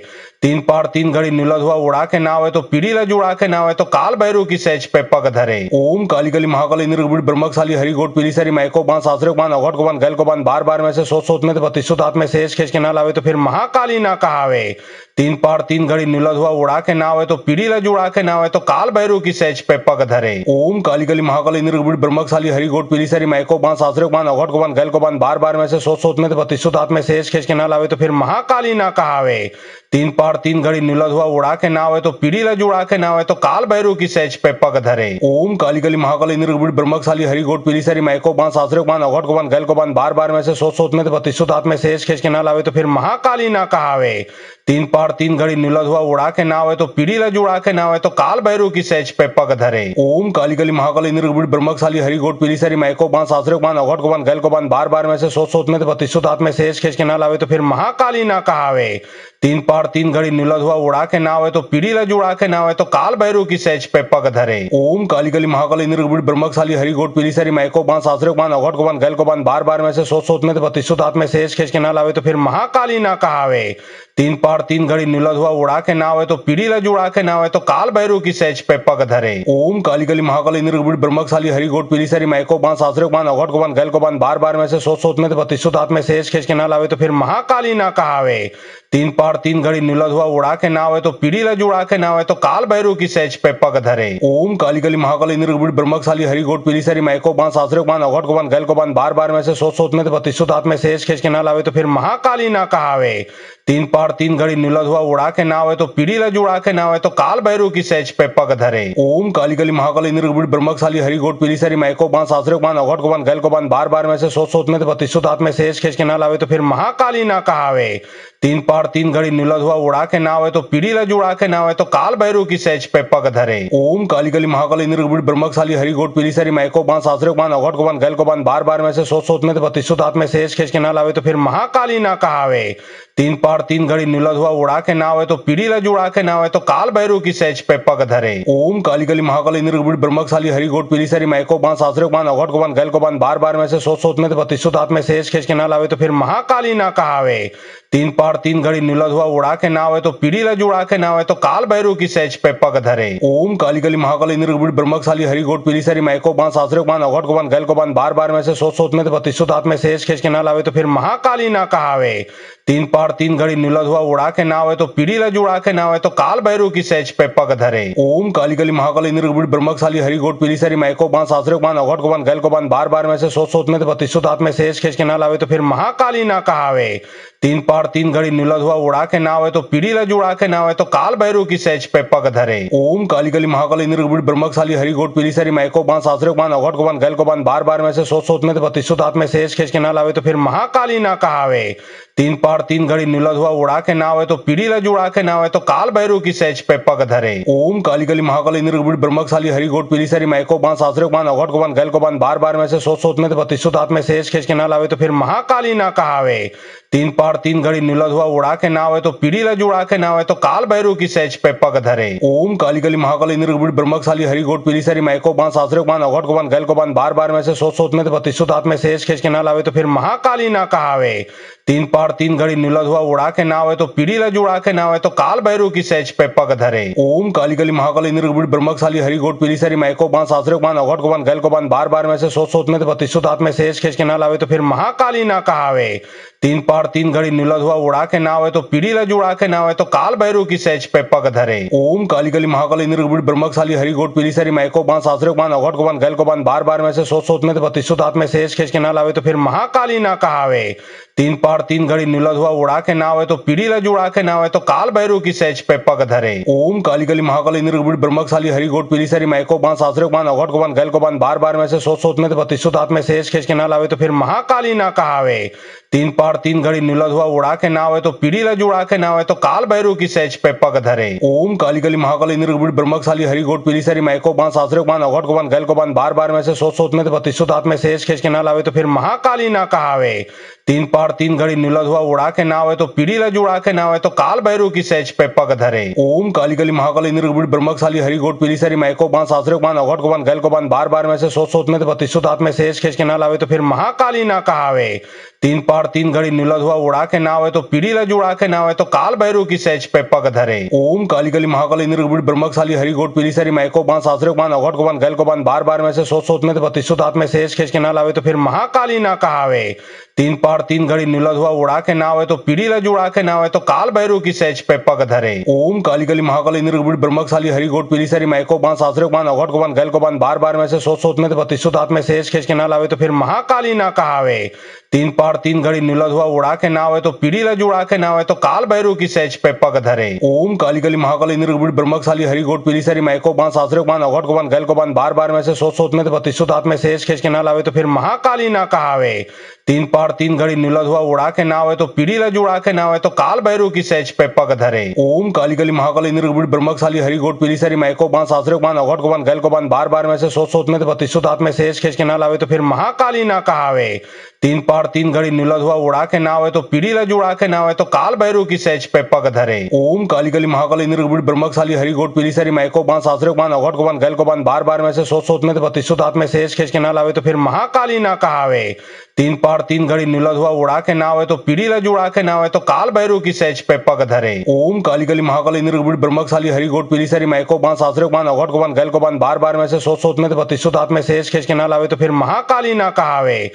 Speaker 1: तीन पहाड़ तीन घड़ी नीला धुआ उड़ा के नावे तो पीढ़ी ला जुड़ा के नावे तो काल भैरव की सहज पे पग धरे। ओम काली काली महाकाली निर्गुण ब्रह्मशाली हरि गोट पीली सारी मायको बांस आश्रय बांध अघट को बांध गैल को बांध बार बार में से सोच में तो बत्तीसों हाथ में सहज खींच के ना लावे तो फिर महाकाली ना कहावे। तीन पहाड़ तीन घड़ी नीला धुआ उड़ा के नावे तो पीढ़ी ला जुड़ा के नावे तो काल भैरव की सहज पे पग धरे। ओम काली काली महाकाली निर्गुण ब्रह्मशाली हरि गोट पीली सारी मायको बांस आश्रय बांध अघट को बांध गैल को बांध बार बार में से सोच में तो बत्तीसों हाथ में सहज खींच के ना लावे तो फिर महाकाली ना कहावे। तीन पहाड़ तीन घड़ी नीला धुआ उड़ा के नावे तो पीढ़ी ला जुड़ा के नावे तो काल भैरव की सहज पे पग धरे। ओम काली काली महाकाली निर्गुण ब्रह्मशाली हरि गोट पीली सारी मायको बांस आश्रय बांध अघट को बांध गैल को बांध बार बार में से सोच में तो बत्तीसों हाथ में सहज खींच के ना लावे तो फिर महाकाली ना कहावे। तीन पहाड़ तीन घड़ी नीला धुआ उड़ा के नावे तो पीढ़ी ला जुड़ा के नावे तो काल भैरव की सहज पे पग धरे। ओम काली काली महाकाली निर्गुण ब्रह्मशाली हरि गोट पीली सारी मायको बांस आश्रय बांध अघट को बांध गैल को बांध बार बार में से सोच में तो बत्तीसों हाथ में सहज खींच के ना लावे तो फिर महाकाली ना कहावे। तीन पहाड़ तीन घड़ी नीला धुआ उड़ा के नावे तो पीढ़ी ला जुड़ा के नावे तो काल भैरव की सहज पे पग धरे। ओम काली काली महाकाली निर्गुण ब्रह्मशाली हरि गोट पीली सारी मायको बांस आश्रय बांध अघट को बांध गैल को बांध बार बार में से सोच में तो बत्तीसों हाथ में सहज खींच के ना लावे तो फिर महाकाली ना कहावे। तीन पहाड़ तीन घड़ी नीला धुआ उड़ा के नावे तो पीढ़ी ला जुड़ा के नावे तो काल भैरव की सहज पे पग धरे। ओम काली काली महाकाली निर्गुण ब्रह्मशाली हरि गोट पीली सारी मायको बांस आश्रय बांध अघट को बांध गैल को बांध बार बार में से सोच में तो बत्तीसों हाथ में सहज खींच के ना लावे तो फिर महाकाली ना कहावे। तीन पहाड़ तीन घड़ी नीला धुआ उड़ा के नावे तो पीढ़ी ला जुड़ा के नावे तो काल भैरव की सहज पे पग धरे। ओम काली काली महाकाली निर्गुण ब्रह्मशाली हरि गोट पीली सारी मायको बांस आश्रय बांध अघट को बांध गैल को बांध बार बार में से सोच में तो बत्तीसों हाथ में सहज खींच के ना लावे तो फिर महाकाली ना कहावे। तीन पहाड़ तीन घड़ी नीला धुआ उड़ा के नावे तो पीढ़ी ला जुड़ा के नावे तो काल भैरव की सहज पे पग धरे। ओम काली काली महाकाली निर्गुण ब्रह्मशाली हरि गोट पीली सारी मायको बांस आश्रय बांध अघट को बांध गैल को बांध बार बार में से सोच में तो बत्तीसों हाथ में सहज खींच के ना लावे तो फिर महाकाली ना कहावे। तीन पहाड़ तीन घड़ी नीला धुआ उड़ा के नावे तो पीढ़ी ला जुड़ा के नावे तो काल भैरव की सहज पे पग धरे। ओम काली काली महाकाली निर्गुण ब्रह्मशाली हरि गोट पीली सारी मायको बांस आश्रय बांध अघट को बांध गैल को बांध बार बार में से सोच में तो बत्तीसों हाथ में सहज खींच के ना लावे तो फिर महाकाली ना कहावे। तीन पहाड़ तीन घड़ी नीला धुआ उड़ा के नावे तो पीढ़ी ला जुड़ा के नावे तो काल भैरव की सहज पे पग धरे। ओम काली काली महाकाली निर्गुण ब्रह्मशाली हरि गोट पीली सारी मायको बांस आश्रय बांध अघट को बांध गैल को बांध बार बार में से सोच में तो बत्तीसों हाथ में सहज खींच के ना लावे तो फिर महाकाली ना कहावे। तीन पहाड़ तीन घड़ी नीला धुआ उड़ा के नावे तो पीढ़ी ला जुड़ा के नावे तो काल भैरव की सहज पे पग धरे। ओम काली काली महाकाली निर्गुण ब्रह्मशाली हरि गोट पीली सारी मायको बांस आश्रय बांध अघट को बांध गैल को बांध बार बार में से सोच में तो बत्तीसों हाथ में सहज खींच के ना लावे तो फिर महाकाली ना कहावे। तीन पहाड़ तीन घड़ी नीला धुआ उड़ा के नावे तो पीढ़ी ला जुड़ा के नावे तो काल भैरव की सहज पे पग धरे। ओम काली काली महाकाली निर्गुण ब्रह्मशाली हरि गोट पीली सारी मायको बांस आश्रय बांध अघट को बांध गैल को बांध बार बार में से सोच में तो बत्तीसों हाथ में सहज खींच के ना लावे तो फिर महाकाली ना कहावे। तीन पहाड़ तीन घड़ी नीला धुआ उड़ा के नावे तो पीढ़ी ला जुड़ा के नावे तो काल भैरव की सहज पे पग धरे। ओम काली काली महाकाली निर्गुण ब्रह्मशाली हरि गोट पीली सारी मायको बांस आश्रय बांध अघट को बांध गैल को बांध बार बार में से सोच में तो बत्तीसों दांत में सहज खींच के ना लावे तो फिर महाकाली ना कहावे। तीन पहाड़ तीन घड़ी नीला धुआ उड़ा के नावे तो पीढ़ी ला जुड़ा के नावे तो काल भैरव की सहज पे पग धरे। ओम काली काली महाकाली निर्गुण ब्रह्मशाली हरि गोट पीली सारी मायको बांस आश्रय बांध अघट को बांध गैल को बांध बार बार में से सोच में तो बत्तीसों दांत में सहज खींच के ना लावे तो फिर महाकाली ना कहावे। तीन पहाड़ तीन घड़ी नीला धुआ उड़ा के नावे तो पीढ़ी ला जुड़ा के नावे तो काल भैरव की सहज पे पग धरे। ओम काली काली महाकाली निर्गुण ब्रह्मशाली हरि गोट पीली सारी मायको बांस आश्रय बांध अघट को बांध गैल को बांध बार बार में से सोच में तो बत्तीसों दांत में सहज खींच के ना लावे तो फिर महाकाली ना कहावे। तीन पहाड़ तीन घड़ी नीला धुआ उड़ा के नावे तो पीढ़ी ला जुड़ा के नावे तो काल भैरव की सहज पे पग धरे। ओम काली काली महाकाली निर्गुण ब्रह्मशाली हरि गोट पीली सारी मायको बांस आश्रय बांध अघट को बांध गैल को बांध बार बार में से सोच में तो बत्तीसों दांत में सहज खींच के ना लावे तो फिर महाकाली ना कहावे। तीन पहाड़ तीन घड़ी नीला धुआ उड़ा के नावे तो पीढ़ी ला जुड़ा के नावे तो काल भैरव की सहज पे पग धरे। ओम काली काली महाकाली निर्गुण ब्रह्मशाली हरि गोट पीली सारी मायको बांस आश्रय बांध अघट को बांध गैल को बांध बार बार में से सोच में तो बत्तीसों दांत में सहज खींच के ना लावे तो फिर महाकाली ना कहावे। तीन पहाड़ तीन घड़ी नीला धुआ उड़ा के नावे तो पीढ़ी ला जुड़ा के नावे तो काल भैरव की सहज पे पग धरे। ओम काली काली महाकाली निर्गुण ब्रह्मशाली हरि गोट पीली सारी मायको बांस आश्रय बांध अघट को बांध गैल को बांध बार बार में से सोच में तो बत्तीसों दांत में सहज खींच के ना लावे तो फिर महाकाली ना कहावे। तीन पहाड़ तीन घड़ी नीला धुआ उड़ा के नावे तो पीढ़ी ला जुड़ा के नावे तो काल भैरव की सहज पे पग धरे। ओम काली काली महाकाली निर्गुण ब्रह्मशाली हरि गोट पीली सारी मायको बांस आश्रय बांध अघट को बांध गैल को बांध बार बार में से सोच में तो बत्तीसों दांत में सहज खींच के ना लावे तो फिर महाकाली ना कहावे। तीन पहाड़ तीन घड़ी नीला धुआ उड़ा के नावे तो पीढ़ी ला जुड़ा के नावे तो काल भैरव की सहज पे पग धरे। ओम काली काली महाकाली निर्गुण ब्रह्मशाली हरि गोट पीली सारी मायको बांस आश्रय बांध अघट को बांध गैल को बांध बार बार में से सोच में तो बत्तीसों दांत में सहज खींच के ना लावे तो फिर महाकाली ना कहावे। तीन पहाड़ तीन घड़ी नीला धुआ उड़ा के नावे तो पीढ़ी ला जुड़ा के नावे तो काल भैरव की सहज पे पग धरे। ओम काली काली महाकाली निर्गुण ब्रह्मशाली हरि गोट पीली सारी मायको बांस आश्रय बांध अघट को बांध गैल को बांध बार बार में से सोच में तो बत्तीसों दांत में सहज खींच के ना लावे तो फिर महाकाली ना कहावे। तीन पहाड़ तीन घड़ी नीला धुआ उड़ा के नावे तो पीढ़ी ला जुड़ा के नावे तो काल भैरव की सहज पे पग धरे। ओम काली काली महाकाली निर्गुण ब्रह्मशाली हरि गोट पीली सारी मायको बांस आश्रय बांध अघट को बांध गैल को बांध बार बार में से सोच में तो बत्तीसों दांत में सहज खींच के ना लावे तो फिर महाकाली ना कहावे। तीन पहाड़ तीन घड़ी नीला धुआ उड़ा के नावे तो पीढ़ी ला जुड़ा के नावे तो काल भैरव की सहज पे पग धरे। ओम काली काली महाकाली निर्गुण ब्रह्मशाली हरि गोट पीली सारी मायको बांस आश्रय बांध अघट को बांध गैल को बांध बार बार में से सोच में तो बत्तीसों दांत में सहज खींच के ना लावे तो फिर महाकाली ना कहावे। तीन पहाड़ तीन घड़ी नीला धुआ उड़ा के नावे तो पीढ़ी ला जुड़ा के नावे तो काल भैरव की सहज पे पग धरे। ओम काली काली महाकाली निर्गुण ब्रह्मशाली हरि गोट पीली सारी मायको बांस आश्रय बांध अघट को बांध गैल को बांध बार बार में से सोच में तो बत्तीसों दांत में सहज खींच के ना लावे तो फिर महाकाली ना कहावे। तीन पहाड़ तीन घड़ी नीला धुआ उड़ा के नावे तो पीढ़ी ला जुड़ा के नावे तो काल भैरव की सहज पे पग धरे। ओम काली काली महाकाली निर्गुण ब्रह्मशाली हरि गोट पीली सारी मायको बांस आश्रय बांध अघट को बांध गैल को बांध बार बार में से सोच में तो बत्तीसों दांत में सहज खींच के ना लावे तो फिर महाकाली ना कहावे। तीन पहाड़ तीन घड़ी नीला धुआ उड़ा के नावे तो पीढ़ी ला जुड़ा के नावे तो काल भैरव की सहज पे पग धरे। ओम काली काली महाकाली निर्गुण ब्रह्मशाली हरि गोट पीली सारी मायको बांस आश्रय बांध अघट को बांध गैल को बांध बार बार में से सोच में तो बत्तीसों दांत में सहज खींच के ना लावे तो फिर महाकाली ना कहावे।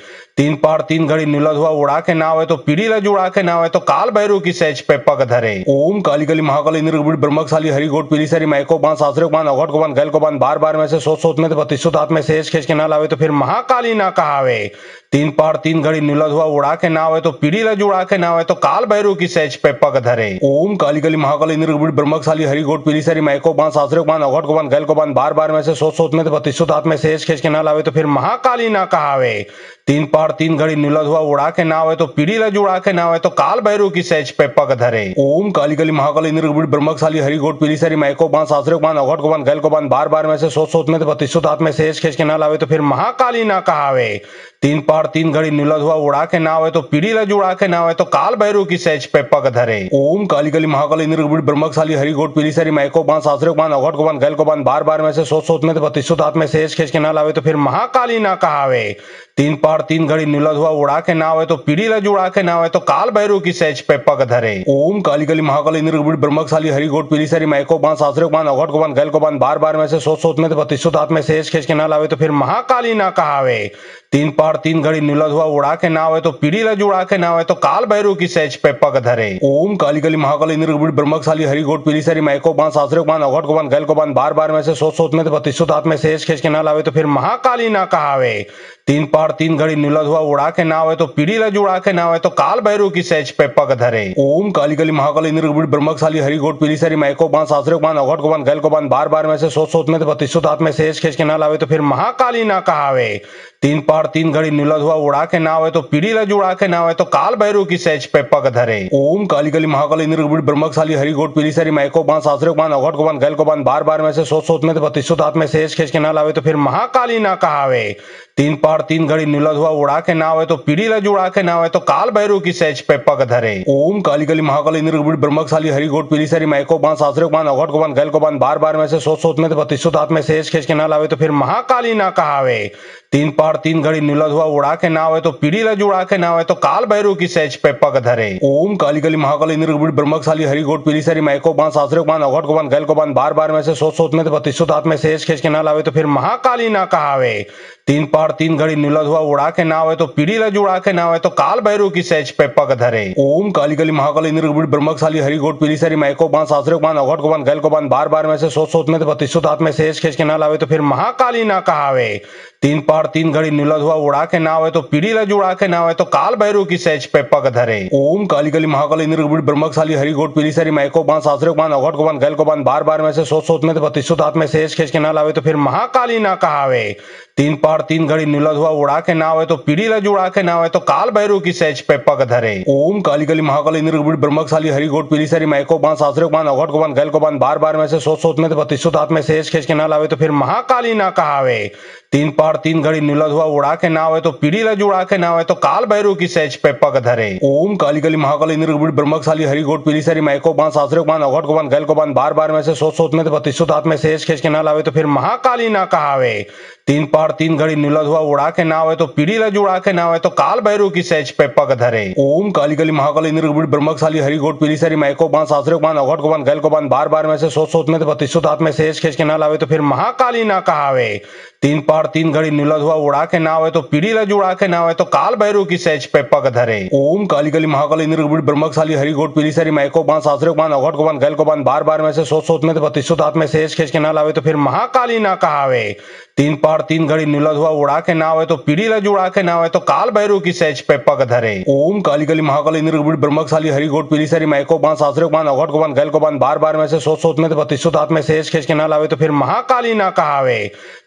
Speaker 1: तीन पहाड़ तीन घड़ी नीला धुआ उड़ा के नावे तो पीढ़ी ला जुड़ा के नावे तो काल भैरव की सहज पे पग धरे। ओम काली काली महाकाली निर्गुण ब्रह्मशाली हरि गोट पीली सारी मायको बांस आश्रय बांध अघट को बांध गैल को बांध बार बार में से सोच में तो बत्तीसों दांत में सहज खींच के ना लावे तो फिर महाकाली ना कहावे। तीन पहाड़ तीन घड़ी नीला धुआ उड़ा के नावे तो पीढ़ी ला जुड़ा के नावे तो काल भैरव की सहज पे पग धरे। ओम काली काली महाकाली निर्गुण ब्रह्मशाली हरि गोट पीली सारी मायको बांस आश्रय बांध अघट को बांध गैल को बांध बार बार में से सोच में तो बत्तीसों दांत में सहज खींच के ना लावे तो फिर महाकाली ना कहावे। तीन पहाड़ तीन घड़ी नीला धुआ उड़ा के नावे तो पीढ़ी ला जुड़ा के नावे तो काल भैरव की सहज पे पग धरे। ओम काली काली महाकाली निर्गुण ब्रह्मशाली हरि गोट पीली सारी मायको बांस आश्रय बांध अघट को बांध गैल को बांध बार बार में से सोच में तो बत्तीसों दांत में सहज खींच के ना लावे तो फिर महाकाली ना कहावे। तीन पहाड़ तीन घड़ी नीला धुआ उड़ा के नावे तो पीढ़ी ला जुड़ा के नावे तो काल भैरव की सहज पे पग धरे। ओम काली काली महाकाली निर्गुण ब्रह्मशाली हरि गोट पीली सारी मायको बांस आश्रय बांध अघट को बांध गैल को बांध बार बार में से सोच में तो बत्तीसों दांत में सहज खींच के ना लावे तो फिर महाकाली ना कहावे। तीन पहाड़ तीन घड़ी नीला धुआ उड़ा के नावे तो पीढ़ी ला जुड़ा के नावे तो काल भैरव की सहज पे पग धरे। ओम काली काली महाकाली निर्गुण ब्रह्मशाली हरि गोट पीली सारी मायको बांस आश्रय बांध अघट को बांध गैल को बांध बार बार में से सोच में तो बत्तीसों दांत में सहज खींच के ना लावे तो फिर महाकाली ना कहावे। तीन पहाड़ तीन घड़ी नीला धुआ उड़ा के नावे तो पीढ़ी ला जुड़ा के नावे तो काल भैरव की सहज पे पग धरे। ओम काली काली महाकाली निर्गुण ब्रह्मशाली हरि गोट पीली सारी मायको बांस आश्रय बांध अघट को बांध गैल को बांध बार बार में से सोच में तो बत्तीसों दांत में सहज खींच के ना लावे तो फिर महाकाली ना कहावे। तीन पहाड़ तीन घड़ी घड़ी नुलत हुआ उड़ा के नावे तो पीढ़ी ला जुड़ा के नावे तो काल भैरव की सहज पे पग धरे। ओम काली गली महाकाली निर्गुण ब्रह्मकशाली हरि गोट पीली सारी माइको बांस आश्रय बांध अघट को बांध गैल को बांध बार बार में से सोच में तो बत्तीसों दांत में सहज खींच के ना लावे तो फिर महाकाली ना कहावे। तीन पहाड़ तीन घड़ी नुलत हुआ उड़ा के नावे तो पीढ़ी ला जुड़ा के नावे तो काल भैरव की सहज पे पग धरे। ओम काली गली महाकाली निर्गुण ब्रह्मकशाली हरि गोट पीली सारी माइको बांस आश्रय बांध अघट को बांध गैल को बांध बार बार में से सोच में तो बत्तीसों दांत में सहज खींच के ना लावे तो फिर महाकाली ना कहावे। तीन पहाड़ तीन घड़ी नुलत हुआ उड़ा के नावे तो पीढ़ी ला जुड़ा के नावे तो काल भैरव की सहज पे पग धरे। ओम काली गली महाकाली निर्गुण ब्रह्मकशाली हरि गोट पीली सारी माइको बांस आश्रय बांध अघट को बांध गैल को बांध बार बार में से सोच में तो बत्तीसों दांत में सहज खींच के ना लावे तो फिर महाकाली ना कहावे। तीन पहाड़ तीन घड़ी नुलत हुआ उड़ा के नावे तो पीढ़ी ला जुड़ा के नावे तो काल भैरव की सहज पे पग धरे। ओम काली गली महाकाली निर्गुण ब्रह्मकशाली हरि गोट पीली सारी माइको बांस आश्रय बांध अघट को बांध गैल को बांध बार बार में से सोच में तो बत्तीसों दांत में सहज खींच के ना लावे तो फिर महाकाली ना कहावे। तीन पहाड़ तीन घड़ी नुलत हुआ उड़ा के नावे तो पीढ़ी ला जुड़ा के नावे तो काल भैरव की सहज पे पग धरे। ओम काली गली महाकाली निर्गुण ब्रह्मकशाली हरि गोट पीली सारी माइको बांस आश्रय बांध अघट को बांध गैल को बांध बार बार में से सोच में तो बत्तीसों दांत में सहज खींच के ना लावे तो फिर महाकाली ना कहावे। तीन पहाड़ तीन घड़ी नुलत हुआ उड़ा के नावे तो पीढ़ी ला जुड़ा के नावे तो काल भैरव की सहज पे पग धरे। ओम काली गली महाकाली निर्गुण ब्रह्मकशाली हरि गोट पीली सारी माइको बांस आश्रय बांध अघट को बांध गैल को बांध बार बार में से सोच में तो बत्तीसों दांत में सहज खींच के ना लावे तो फिर महाकाली ना कहावे। तीन पहाड़ तीन घड़ी नुलत हुआ उड़ा के नावे तो पीढ़ी ला जुड़ा के नावे तो काल भैरव की सहज पे पग धरे। ओम काली गली महाकाली निर्गुण ब्रह्मकशाली हरि गोट पीली सारी माइको बांस आश्रय बांध अघट को बांध गैल को बांध बार बार में से सोच में तो बत्तीसों दांत में सहज खींच के ना लावे तो फिर महाकाली ना कहावे। तीन पहाड़ तीन घड़ी नुलत हुआ उड़ा के नावे तो पीढ़ी ला जुड़ा के नावे तो काल भैरव की सहज पे पग धरे। ओम काली गली महाकाली निर्गुण ब्रह्मकशाली हरि गोट पीली सारी माइको बांस आश्रय बांध अघट को बांध गैल को बांध बार बार में से सोच में तो बत्तीसों दांत में सहज खींच के ना लावे तो फिर महाकाली ना कहावे। तीन पहाड़ तीन घड़ी नुलत हुआ उड़ा के नावे तो पीढ़ी ला जुड़ा के नावे तो काल भैरव की सहज पे पग धरे। ओम काली गली महाकाली निर्गुण ब्रह्मकशाली हरि गोट पीली सारी माइको बांस आश्रय बांध अघट को बांध गैल को बांध बार बार में से सोच में तो बत्तीसों दांत में सहज खींच के ना लावे तो फिर महाकाली ना कहावे। तीन पहाड़ तीन घड़ी नुलत हुआ उड़ा के नावे तो पीढ़ी ला जुड़ा के नावे तो काल भैरव की सहज पे पग धरे। ओम काली गली महाकाली निर्गुण ब्रह्मकशाली हरि गोट पीली सारी माइको बांस आश्रय बांध अघट को बांध गैल को बांध बार बार में से सोच में तो बत्तीसों दांत में सहज खींच के ना लावे तो फिर महाकाली ना कहावे। तीन पहाड़ तीन घड़ी नुलत हुआ उड़ा के नावे तो पीढ़ी ला जुड़ा के नावे तो काल भैरव की सहज पे पग धरे। ओम काली गली महाकाली निर्गुण ब्रह्मकशाली हरि गोट पीली सारी माइको बांस आश्रय बांध अघट को बांध गैल को बांध बार बार में से सोच में तो बत्तीसों दांत में सहज खींच के ना लावे तो फिर महाकाली ना कहावे।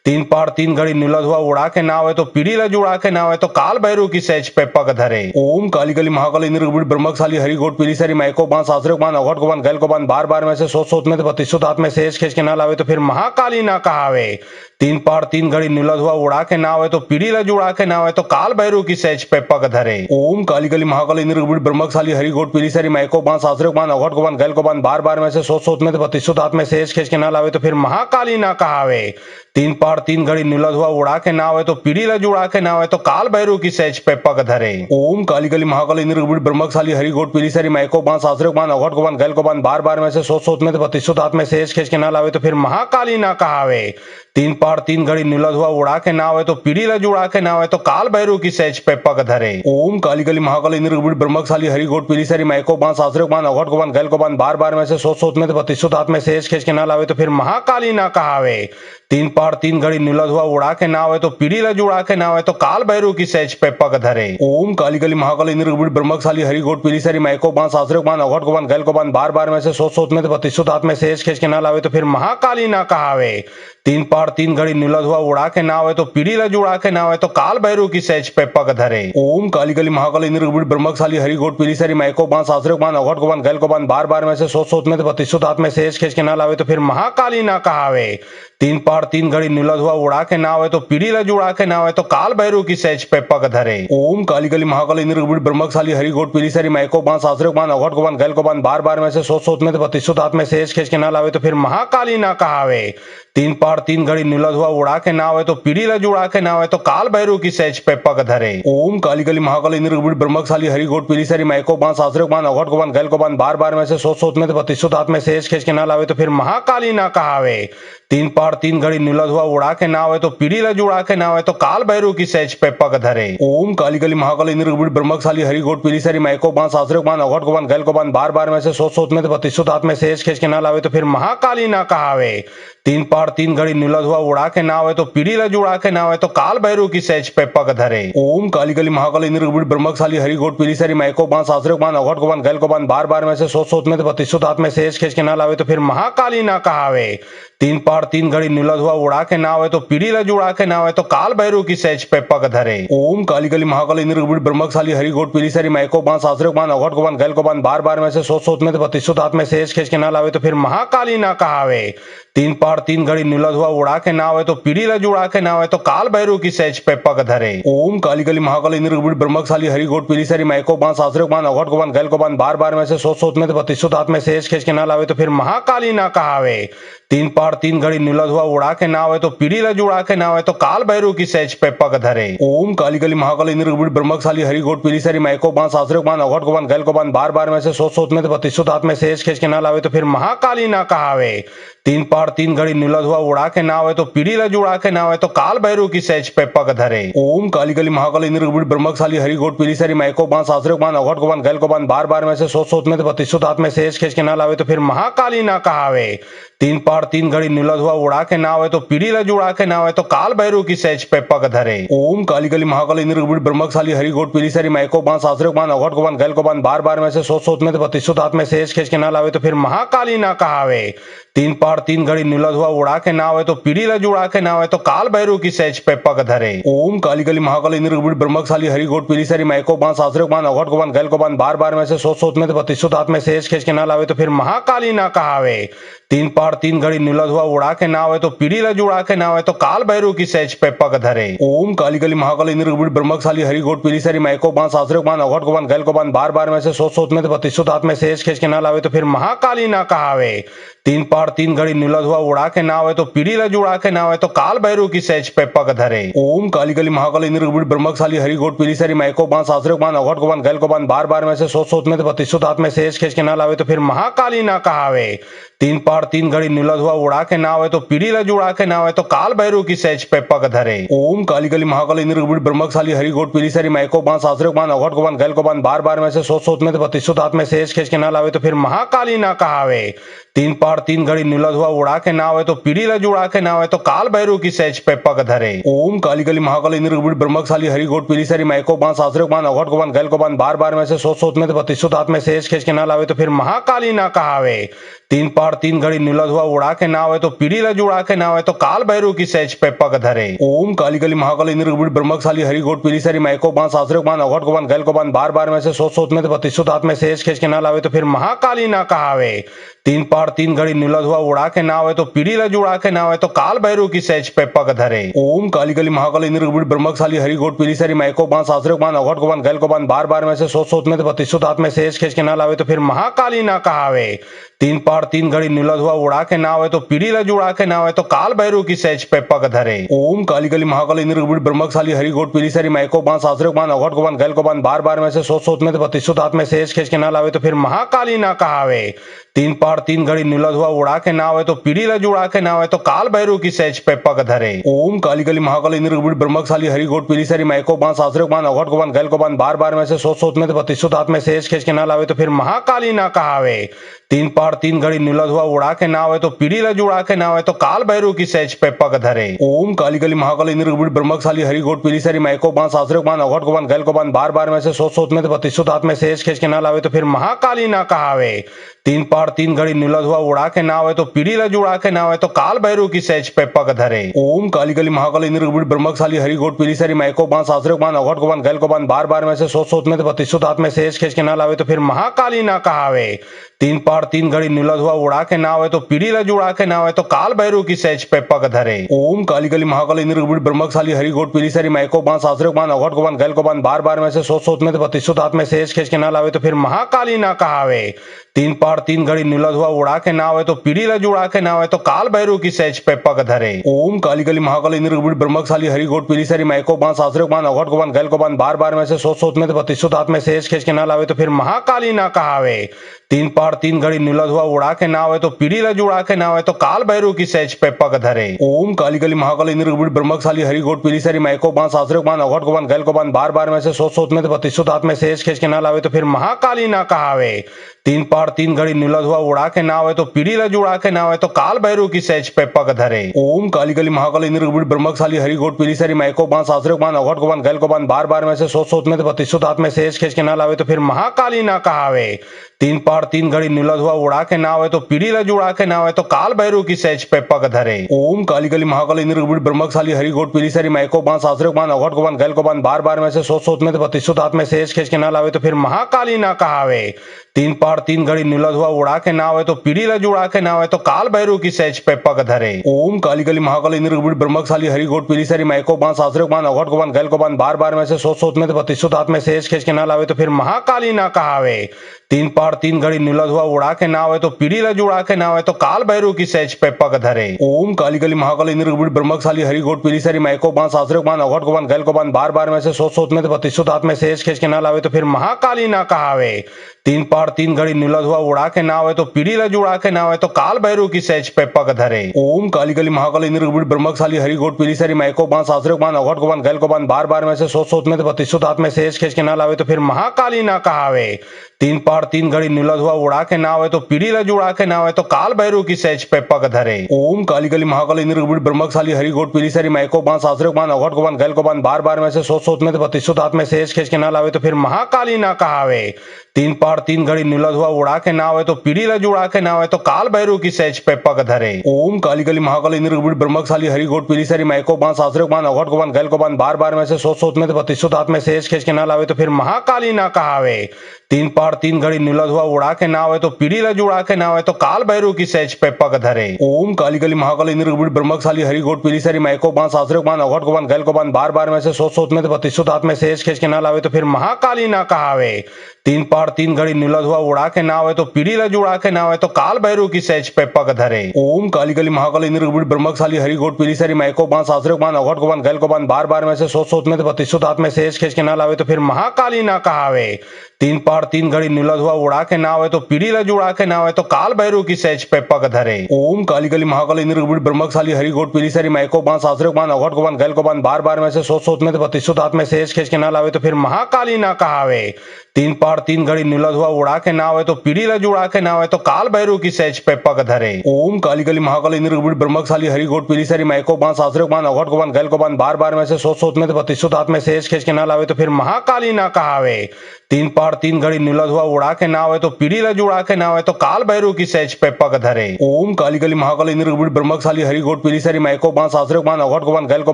Speaker 1: तीन पहाड़ तीन घड़ी नुलत हुआ उड़ा के नावे तो पीढ़ी ला जुड़ा के नावे तो काल भैरव की सहज पे पग धरे। ओम काली गली महाकाली निर्गुण ब्रह्मकशाली हरि गोट पीली सारी माइको बांस आश्रय बांध अघट को बांध गैल को बांध बार बार में से सोच में तो बत्तीसों दांत में सहज खींच के ना लावे तो फिर महाकाली ना कहावे। तीन पहाड़ तीन घड़ी नुलत हुआ उड़ा के नावे तो पीढ़ी ला जुड़ा के नावे तो काल भैरव की सहज पे पग धरे। ओम काली गली महाकाली निर्गुण ब्रह्मकशाली हरि गोट पीली सारी माइको बांस आश्रय बांध अघट को बांध गैल को बांध बार बार में से सोच में तो बत्तीसों दांत में सहज खींच के ना लावे तो फिर महाकाली ना कहावे। तीन पहाड़ तीन घड़ी नुलत हुआ उड़ा के नावे तो पीढ़ी ला जुड़ा के नावे तो काल भैरव की सहज पे पग धरे। ओम काली गली महाकाली निर्गुण ब्रह्मकशाली हरि गोट पीली सारी माइको बांस आश्रय बांध अघट को बांध गैल को बांध बार बार में से सोच में तो बत्तीसों दांत में सहज खींच के ना लावे तो फिर महाकाली ना कहावे। तीन पहाड़ तीन घड़ी नुलत हुआ उड़ा के नावे तो पीढ़ी ला जुड़ा के नावे तो काल भैरव की सहज पे पग धरे। ओम काली गली महाकाली निर्गुण ब्रह्मकशाली हरि गोट पीली सारी माइको बांस आश्रय बांध अघट को बांध गैल को बांध बार बार में से सोच में तो बत्तीसों दांत में सहज खींच के ना लावे तो फिर महाकाली ना कहावे। तीन पहाड़ तीन घड़ी नुलत हुआ उड़ा के नावे तो पीढ़ी ला जुड़ा के नावे तो काल भैरव की सहज पे पग धरे। ओम काली गली महाकाली निर्गुण ब्रह्मकशाली हरि गोट पीली सारी माइको बांस आश्रय बांध अघट को बांध गैल को बांध बार बार में से सोच में तो बत्तीसों दांत में सहज खींच के ना लावे तो फिर महाकाली ना कहावे। तीन पहाड़ तीन घड़ी नुलत हुआ उड़ा के नावे तो पीढ़ी ला जुड़ा के नावे तो काल भैरव की सहज पे पग धरे। ओम काली गली महाकाली निर्गुण ब्रह्मकशाली हरि गोट पीली सारी माइको बांस आश्रय बांध अघट को बांध गैल को बांध बार बार में से सोच में तो बत्तीसों दांत में सहज खींच के ना लावे तो फिर महाकाली ना कहावे। तीन पहाड़ तीन घड़ी नुलत हुआ उड़ा के नावे तो पीढ़ी ला जुड़ा के नावे तो काल भैरव की सहज पे पग धरे। ओम काली गली महाकाली निर्गुण ब्रह्मकशाली हरि गोट पीली सारी माइको बांस आश्रय बांध अघट को बांध गैल को बांध बार बार में से सोच में तो बत्तीसों दांत में सहज खींच के ना लावे तो फिर महाकाली ना कहावे। तीन पहाड़ तीन घड़ी नुलत हुआ उड़ा के नावे तो पीढ़ी ला जुड़ा के नावे तो काल भैरव की सहज पे पग धरे। ओम काली गली महाकाली निर्गुण ब्रह्मकशाली हरि गोट पीली सारी माइको बांस आश्रय बांध अघट को बांध गैल को बांध बार बार में से सोच में तो बत्तीसों दांत में सहज खींच के ना लावे तो फिर महाकाली ना कहावे। तीन पहाड़ तीन घड़ी नीला धुआ उड़ा के नावे तो पीढ़ी ला जुड़ा के नावे तो काल भैरव की सहज पे पग धरे। ओम काली काली महाकाली निर्गुण ब्रह्मशाली हरि गोट पीली सारी मायको बांस आश्रय बांध अघट को बांध गैल को बांध बार बार में से सोच में तो बत्तीसों दांत में सहज खींच के ना लावे तो फिर महाकाली ना कहावे। तीन पहाड़ तीन घड़ी नीला धुआ उड़ा के नावे तो पीढ़ी ला जुड़ा के नावे तो काल भैरव की सहज पे पग धरे। ओम काली काली महाकाली निर्गुण ब्रह्मशाली हरि गोट पीली सारी मायको बांस आश्रय बांध अघट को बांध गैल को बांध बार बार में से सोच में तो बत्तीसों दांत में सहज खींच के ना लावे तो फिर महाकाली ना कहावे। तीन पहाड़ तीन घड़ी नीला धुआ उड़ा के नावे तो पीढ़ी ला जुड़ा के नावे तो काल भैरव की सहज पे पग धरे। ओम काली काली महाकाली निर्गुण ब्रह्मशाली हरि गोट पीली सारी मायको बांस आश्रय बांध अघट को बांध गैल को बांध बार बार में से सोच में तो बत्तीसों दांत में सहज खींच के ना लावे तो फिर महाकाली ना कहावे। तीन पहाड़ तीन घड़ी नीला धुआ उड़ा के नावे तो पीढ़ी ला जुड़ा के नावे तो काल भैरव की सहज पे पग धरे। ओम काली काली महाकाली निर्गुण ब्रह्मशाली हरि गोट पीली सारी मायको बांस आश्रय बांध अघट को बांध गैल को बांध बार बार में से सोच में तो बत्तीसों दांत में सहज खींच के ना लावे तो फिर महाकाली ना कहावे। तीन पहाड़ तीन घड़ी नीला धुआ उड़ा के नावे तो पीढ़ी ला जुड़ा के नावे तो काल भैरव की सहज पे पग धरे। ओम काली काली महाकाली निर्गुण ब्रह्मशाली हरि गोट पीली सारी मायको बांस आश्रय बांध अघट को बांध गैल को बांध बार बार में से सोच में तो बत्तीसों दांत में सहज खींच के ना लावे तो फिर महाकाली ना कहावे। तीन पहाड़ तीन घड़ी नीला धुआ उड़ा के नावे तो पीढ़ी ला जुड़ा के नावे तो काल भैरव की सहज पे पग धरे। ओम काली काली महाकाली निर्गुण ब्रह्मशाली हरि गोट पीली सारी मायको बांस आश्रय बांध अघट को बांध गैल को बांध बार बार में से सोच में तो बत्तीसों दांत में सहज खींच के ना लावे तो फिर महाकाली ना कहावे। तीन पहाड़ तीन घड़ी नीला धुआ उड़ा के नावे तो पीढ़ी ला जुड़ा के नावे तो काल भैरव की सहज पे पग धरे। ओम काली काली महाकाली निर्गुण ब्रह्मशाली हरि गोट पीली सारी मायको बांस आश्रय बांध अघट को बांध गैल को बांध बार बार में से सोच में तो बत्तीसों दांत में सहज खींच के ना लावे तो फिर महाकाली ना कहावे। तीन पहाड़ तीन घड़ी नीला धुआ उड़ा के नावे तो पीढ़ी ला जुड़ा के नावे तो काल भैरव की सहज पे पग धरे। ओम काली काली महाकाली निर्गुण ब्रह्मशाली हरि गोट पीली सारी मायको बांस आश्रय बांध अघट को बांध गैल को बांध बार बार में से सोच में तो बत्तीसों दांत में सहज खींच के ना लावे तो फिर महाकाली ना कहावे। तीन पहाड़ तीन घड़ी नीला धुआ उड़ा के नावे तो पीढ़ी ला जुड़ा के नावे तो काल भैरव की सहज पे पग धरे। ओम काली काली महाकाली निर्गुण ब्रह्मशाली हरि गोट पीली सारी मायको बांस आश्रय बांध अघट को बांध गैल को बांध बार बार में से सोच में तो बत्तीसों दांत में सहज खींच के ना लावे तो फिर महाकाली ना कहावे। तीन पहाड़ तीन घड़ी नीला धुआ उड़ा के नावे तो पीढ़ी ला जुड़ा के नावे तो काल भैरव की सहज पे पग धरे। ओम काली काली महाकाली निर्गुण ब्रह्मशाली हरि गोट पीली सारी मायको बांस आश्रय बांध अघट को बांध गैल को बांध बार बार में से सोच में तो बत्तीसों दांत में सहज खींच के ना लावे तो फिर महाकाली ना कहावे। तीन पहाड़ तीन घड़ी नीला धुआ उड़ा के नावे तो पीढ़ी ला जुड़ा के नावे तो काल भैरव की सहज पे पग धरे। ओम काली काली महाकाली निर्गुण ब्रह्मशाली हरि गोट पीली सारी मायको बांस आश्रय बांध अघट को बांध गैल को बांध बार बार में से सोच में तो बत्तीसों दांत में सहज खींच के ना लावे तो फिर महाकाली ना कहावे। तीन पहाड़ तीन घड़ी नीला धुआ उड़ा के नावे तो पीढ़ी ला जुड़ा के नावे तो काल भैरव की सहज पे पग धरे। ओम काली काली महाकाली निर्गुण ब्रह्मशाली हरि गोट पीली सारी मायको बांस आश्रय बांध अघट को बांध गैल को बांध बार बार में से सोच में तो बत्तीसों दांत में सहज खींच के ना लावे तो फिर महाकाली ना कहावे। तीन पहाड़ तीन घड़ी नीला धुआ उड़ा के नावे तो पीढ़ी ला जुड़ा के नावे तो काल भैरव की सहज पे पग धरे। ओम काली काली महाकाली निर्गुण ब्रह्मशाली हरि गोट पीली सारी मायको बांस आश्रय बांध अघट को बांध गैल को बांध बार बार में से सोच में तो बत्तीसों दांत में सहज खींच के ना लावे तो फिर महाकाली ना कहावे। तीन पहाड़ तीन घड़ी नीला धुआ उड़ा के नावे तो पीढ़ी ला जुड़ा के नावे तो काल भैरव की सहज पे पग धरे। ओम काली काली महाकाली निर्गुण ब्रह्मशाली हरि गोट पीली सारी मायको बांस आश्रय बांध अघट को बांध गैल को बांध बार बार में से सोच में तो बत्तीसों दांत में सहज खींच के ना लावे तो फिर महाकाली ना कहावे। तीन पहाड़ तीन घड़ी नीला धुआ उड़ा के नावे तो पीढ़ी ला जुड़ा के नावे तो काल भैरव की सहज पे पग धरे। ओम काली काली महाकाली निर्गुण ब्रह्मशाली हरि गोट पीली सारी मायको बांस आश्रय बांध अघट को बांध गैल को बांध बार बार में से सोच में तो बत्तीसों दांत में सहज खींच के ना लावे तो फिर महाकाली ना कहावे। तीन पहाड़ तीन घड़ी नीला धुआ उड़ा के नावे तो पीढ़ी ला जुड़ा के नावे तो काल भैरव की सहज पे पग धरे। ओम काली काली महाकाली निर्गुण ब्रह्मशाली हरि गोट पीली सारी मायको बांस आश्रय बांध अघट को बांध गैल को बांध बार बार में से सोच में तो बत्तीसों दांत में सहज खींच के ना लावे तो फिर महाकाली ना कहावे। तीन पहाड़ तीन घड़ी नीला धुआ उड़ा के नावे तो पीढ़ी ला जुड़ा के नावे तो काल भैरव की सहज पे पग धरे। ओम काली काली महाकाली निर्गुण ब्रह्मशाली हरि गोट पीली सारी मायको बांस आश्रय बांध अघट को बांध गैल को बांध बार बार में से सोच में तो बत्तीसों दांत में सहज खींच के ना लावे तो फिर महाकाली ना कहावे। तीन पहाड़ तीन घड़ी नीला धुआ उड़ा के नावे तो पीढ़ी ला जुड़ा के नावे तो काल भैरव की सहज पे पग धरे। ओम काली काली महाकाली निर्गुण ब्रह्मशाली हरि गोट पीली सारी मायको बांस आश्रय बांध अघट को बांध गैल को बांध बार बार में से सोच में तो बत्तीसों दांत में सहज खींच के ना लावे तो फिर महाकाली ना कहावे। तीन पहाड़ तीन घड़ी नीला धुआ उड़ा के नावे तो पीढ़ी ला जुड़ा के नावे तो काल भैरव की सहज पे पग धरे। ओम काली काली महाकाली निर्गुण ब्रह्मशाली हरि गोट पीली सारी मायको बांस आश्रय बांध अघट को बांध गैल को बांध बार बार में से सोच में तो बत्तीसों दांत में सहज खींच के ना लावे तो फिर महाकाली ना कहावे। तीन पहाड़ तीन घड़ी नीला धुआ उड़ा के नावे तो पीढ़ी ला जुड़ा के नावे तो काल भैरव की सहज पे पग धरे। ओम काली काली महाकाली निर्गुण ब्रह्मशाली हरि गोट पीली सारी मायको बांस आश्रय बांध अघट को बांध गैल को बांध बार बार में से सोच में तो बत्तीसों दांत में सहज खींच के ना लावे तो फिर महाकाली ना कहावे। तीन पहाड़ पहाड़ तीन घड़ी नीला धुआ उड़ा के नावे तो पीढ़ी ला जुड़ा के नावे तो काल भैरव की सहज पे पग धरे। ओम काली काली महाकाली निर्गुण ब्रह्मशाली हरि गोट पीली सारी माइको बांस आश्रय बांध अघट को बांध गैल को बांध बार बार में से सोच में तो बत्तीसों दांत में से खींच के ना लावे तो फिर महाकाली ना कहावे। तीन पहाड़ तीन घड़ी नीला धुआ उड़ा के नावे तो पीढ़ी ला जुड़ा के नावे तो काल भैरव की सहज पे पग धरे। ओम काली काली महाकाली निर्गुण ब्रह्मशाली हरि गोट पीली सारी माइको बांस आश्रय बांध अघट को बांध गैल को बांध बार बार में से सोच में तो बत्तीसों दांत में से खींच के ना लावे तो फिर महाकाली ना कहावे। तीन पहाड़ तीन घड़ी नीला धुआ उड़ा के नावे तो पीढ़ी ला जुड़ा के नावे तो काल भैरव की सहज पे पग धरे। ओम काली काली महाकाली निर्गुण ब्रह्मशाली हरि गोट पीली सारी माइको बांस आश्रय बांध अघट को बांध गैल को बांध बार बार में से सोच में तो बत्तीसों दांत में से खींच के ना लावे तो फिर महाकाली ना कहावे। तीन पहाड़ तीन घड़ी नीला धुआ उड़ा के नावे तो पीढ़ी ला जुड़ा के नावे तो काल भैरव की सहज पे पग धरे। ओम काली काली महाकाली निर्गुण ब्रह्मशाली हरि गोट पीली सारी माइको बांस आश्रय बांध अघट को बांध गैल को बांध बार बार में से सोच में तो बत्तीसों दांत में से खींच के ना लावे तो फिर महाकाली ना कहावे। तीन पहाड़ तीन घड़ी नीला धुआ उड़ा के नावे तो पीढ़ी ला जुड़ा के नावे तो काल भैरव की सहज पे पग धरे। ओम काली काली महाकाली निर्गुण ब्रह्मशाली हरि गोट पीली सारी माइको बांस आश्रय बांध अघट को बांध गैल को बांध बार बार में से सोच में तो बत्तीसों दांत में से खींच के ना लावे तो फिर महाकाली ना कहावे। तीन पहाड़ तीन घड़ी नीला धुआ उड़ा के नावे तो पीढ़ी ला जुड़ा के नावे तो काल भैरव की सहज पे पग धरे। ओम काली काली महाकाली निर्गुण ब्रह्मशाली हरि गोट पीली सारी माइको बांस आश्रय बांध अघट को बांध गैल को बांध बार बार में से सोच में तो बत्तीसों दांत में से खींच के ना लावे तो फिर महाकाली ना कहावे। तीन पहाड़ तीन घड़ी नीला धुआ उड़ा के नावे तो पीढ़ी ला जुड़ा के नावे तो काल भैरव की सहज पे पग धरे। ओम काली काली महाकाली निर्गुण ब्रह्मशाली हरि गोट पीली सारी माइको बांस आश्रय बांध अघट को बांध गैल को बांध बार बार में से सोच में तो बत्तीसों दांत में से खींच के ना लावे तो फिर महाकाली ना कहावे। तीन पहाड़ तीन घड़ी नीला धुआ उड़ा के नावे तो पीढ़ी ला जुड़ा के नावे तो काल भैरव की सहज पे पग धरे। ओम काली काली महाकाली निर्गुण ब्रह्मशाली हरि गोट पीली सारी माइको बांस आश्रय बांध अघट को बांध गैल को बांध बार बार में से सोच में तो बत्तीसों दांत में से खींच के ना लावे तो फिर महाकाली ना कहावे। तीन पहाड़ तीन घड़ी नीला धुआ उड़ा के नावे तो पीढ़ी ला जुड़ा के नावे तो काल भैरव की सहज पे पग धरे। ओम काली काली महाकाली निर्गुण ब्रह्मशाली हरि गोट पीली सारी माइको बांस आश्रय बांध अघट को बांध गैल को बांध बार बार में से सोच में तो बत्तीसों दांत में से खींच के ना लावे तो फिर महाकाली ना कहावे। तीन पहाड़ तीन घड़ी नीला धुआ उड़ा के नावे तो पीढ़ी ला जुड़ा के नावे तो काल भैरव की सहज पे पग धरे। ओम काली काली महाकाली निर्गुण ब्रह्मशाली हरि गोट पीली सारी माइको बांस आश्रय बांध अघट को बांध गैल को बांध बार बार में से सोच में तो बत्तीसों दांत में से खींच के ना लावे तो फिर महाकाली ना कहावे। तीन पहाड़ तीन घड़ी नीला धुआ उड़ा के नावे तो पीढ़ी ला जुड़ा के नावे तो काल भैरव की सहज पे पग धरे। ओम काली काली महाकाली निर्गुण ब्रह्मशाली हरि गोट पीली सारी माइको बांस आश्रय बांध अघट को बांध गैल को बांध बार बार में से सोच में तो बत्तीसों दांत में से खींच के ना लावे तो फिर महाकाली ना कहावे। तीन पहाड़ तीन घड़ी नीला धुआ उड़ा के नावे तो पीढ़ी ला जुड़ा के नावे तो काल भैरव की सहज पे पग धरे। ओम काली काली महाकाली निर्गुण ब्रह्मशाली हरि गोट पीली सारी माइको बांस आश्रय बांध अघट को बांध गैल को बांध बार बार में से सोच में तो बत्तीसों दांत में से खींच के ना लावे तो फिर महाकाली ना कहावे। तीन पहाड़ तीन घड़ी नीला धुआ उड़ा के नावे तो पीढ़ी ला जुड़ा के नावे तो काल भैरव की सहज पे पग धरे। ओम काली काली महाकाली निर्गुण ब्रह्मशाली हरि गोट पीली सारी माइको बांस आश्रय बांध अघट को बांध गैल को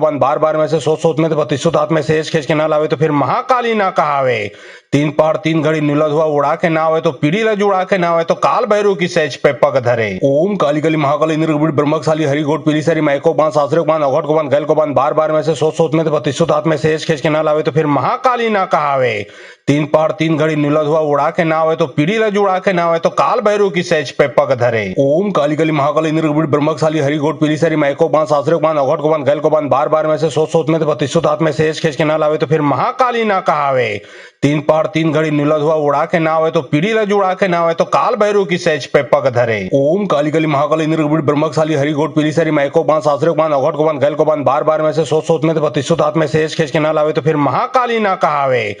Speaker 1: बांध बार बार में से सोच में तो बत्तीसों दांत में से खींच के ना लावे तो फिर महाकाली ना कहावे। तीन पहाड़ तीन घड़ी नीला धुआ उड़ा के नावे तो पीढ़ी ला जुड़ा के नावे तो काल भैरव की सहज पे पग धरे। ओम काली काली महाकाली निर्गुण ब्रह्मशाली हरि गोट पीली सारी माइको बांस आश्रय बांध अघट को बांध गैल को बांध बार बार में से सोच में तो बत्तीसों दांत में से खींच के ना लावे तो फिर महाकाली ना कहावे। तीन पहाड़ तीन घड़ी नीला धुआ उड़ा के नावे तो पीढ़ी ला जुड़ा के नावे तो काल भैरव की सहज पे पग धरे। ओम काली काली महाकाली निर्गुण ब्रह्मशाली हरि गोट पीली सारी माइको बांस आश्रय बांध अघट को बांध गैल को बांध बार बार में से सोच में तो बत्तीसों दांत में से खींच के ना लावे तो फिर महाकाली ना कहावे। तीन पहाड़ तीन घड़ी नीला धुआ उड़ा के नावे तो पीढ़ी ला जुड़ा के नावे तो काल भैरव की सहज पे पग धरे। ओम काली काली महाकाली निर्गुण ब्रह्मशाली हरि गोट पीली सारी माइको बांस आश्रय बांध अघट को बांध गैल को बांध बार बार में से सोच में तो बत्तीसों दांत में से खींच के ना लावे तो फिर महाकाली ना कहावे।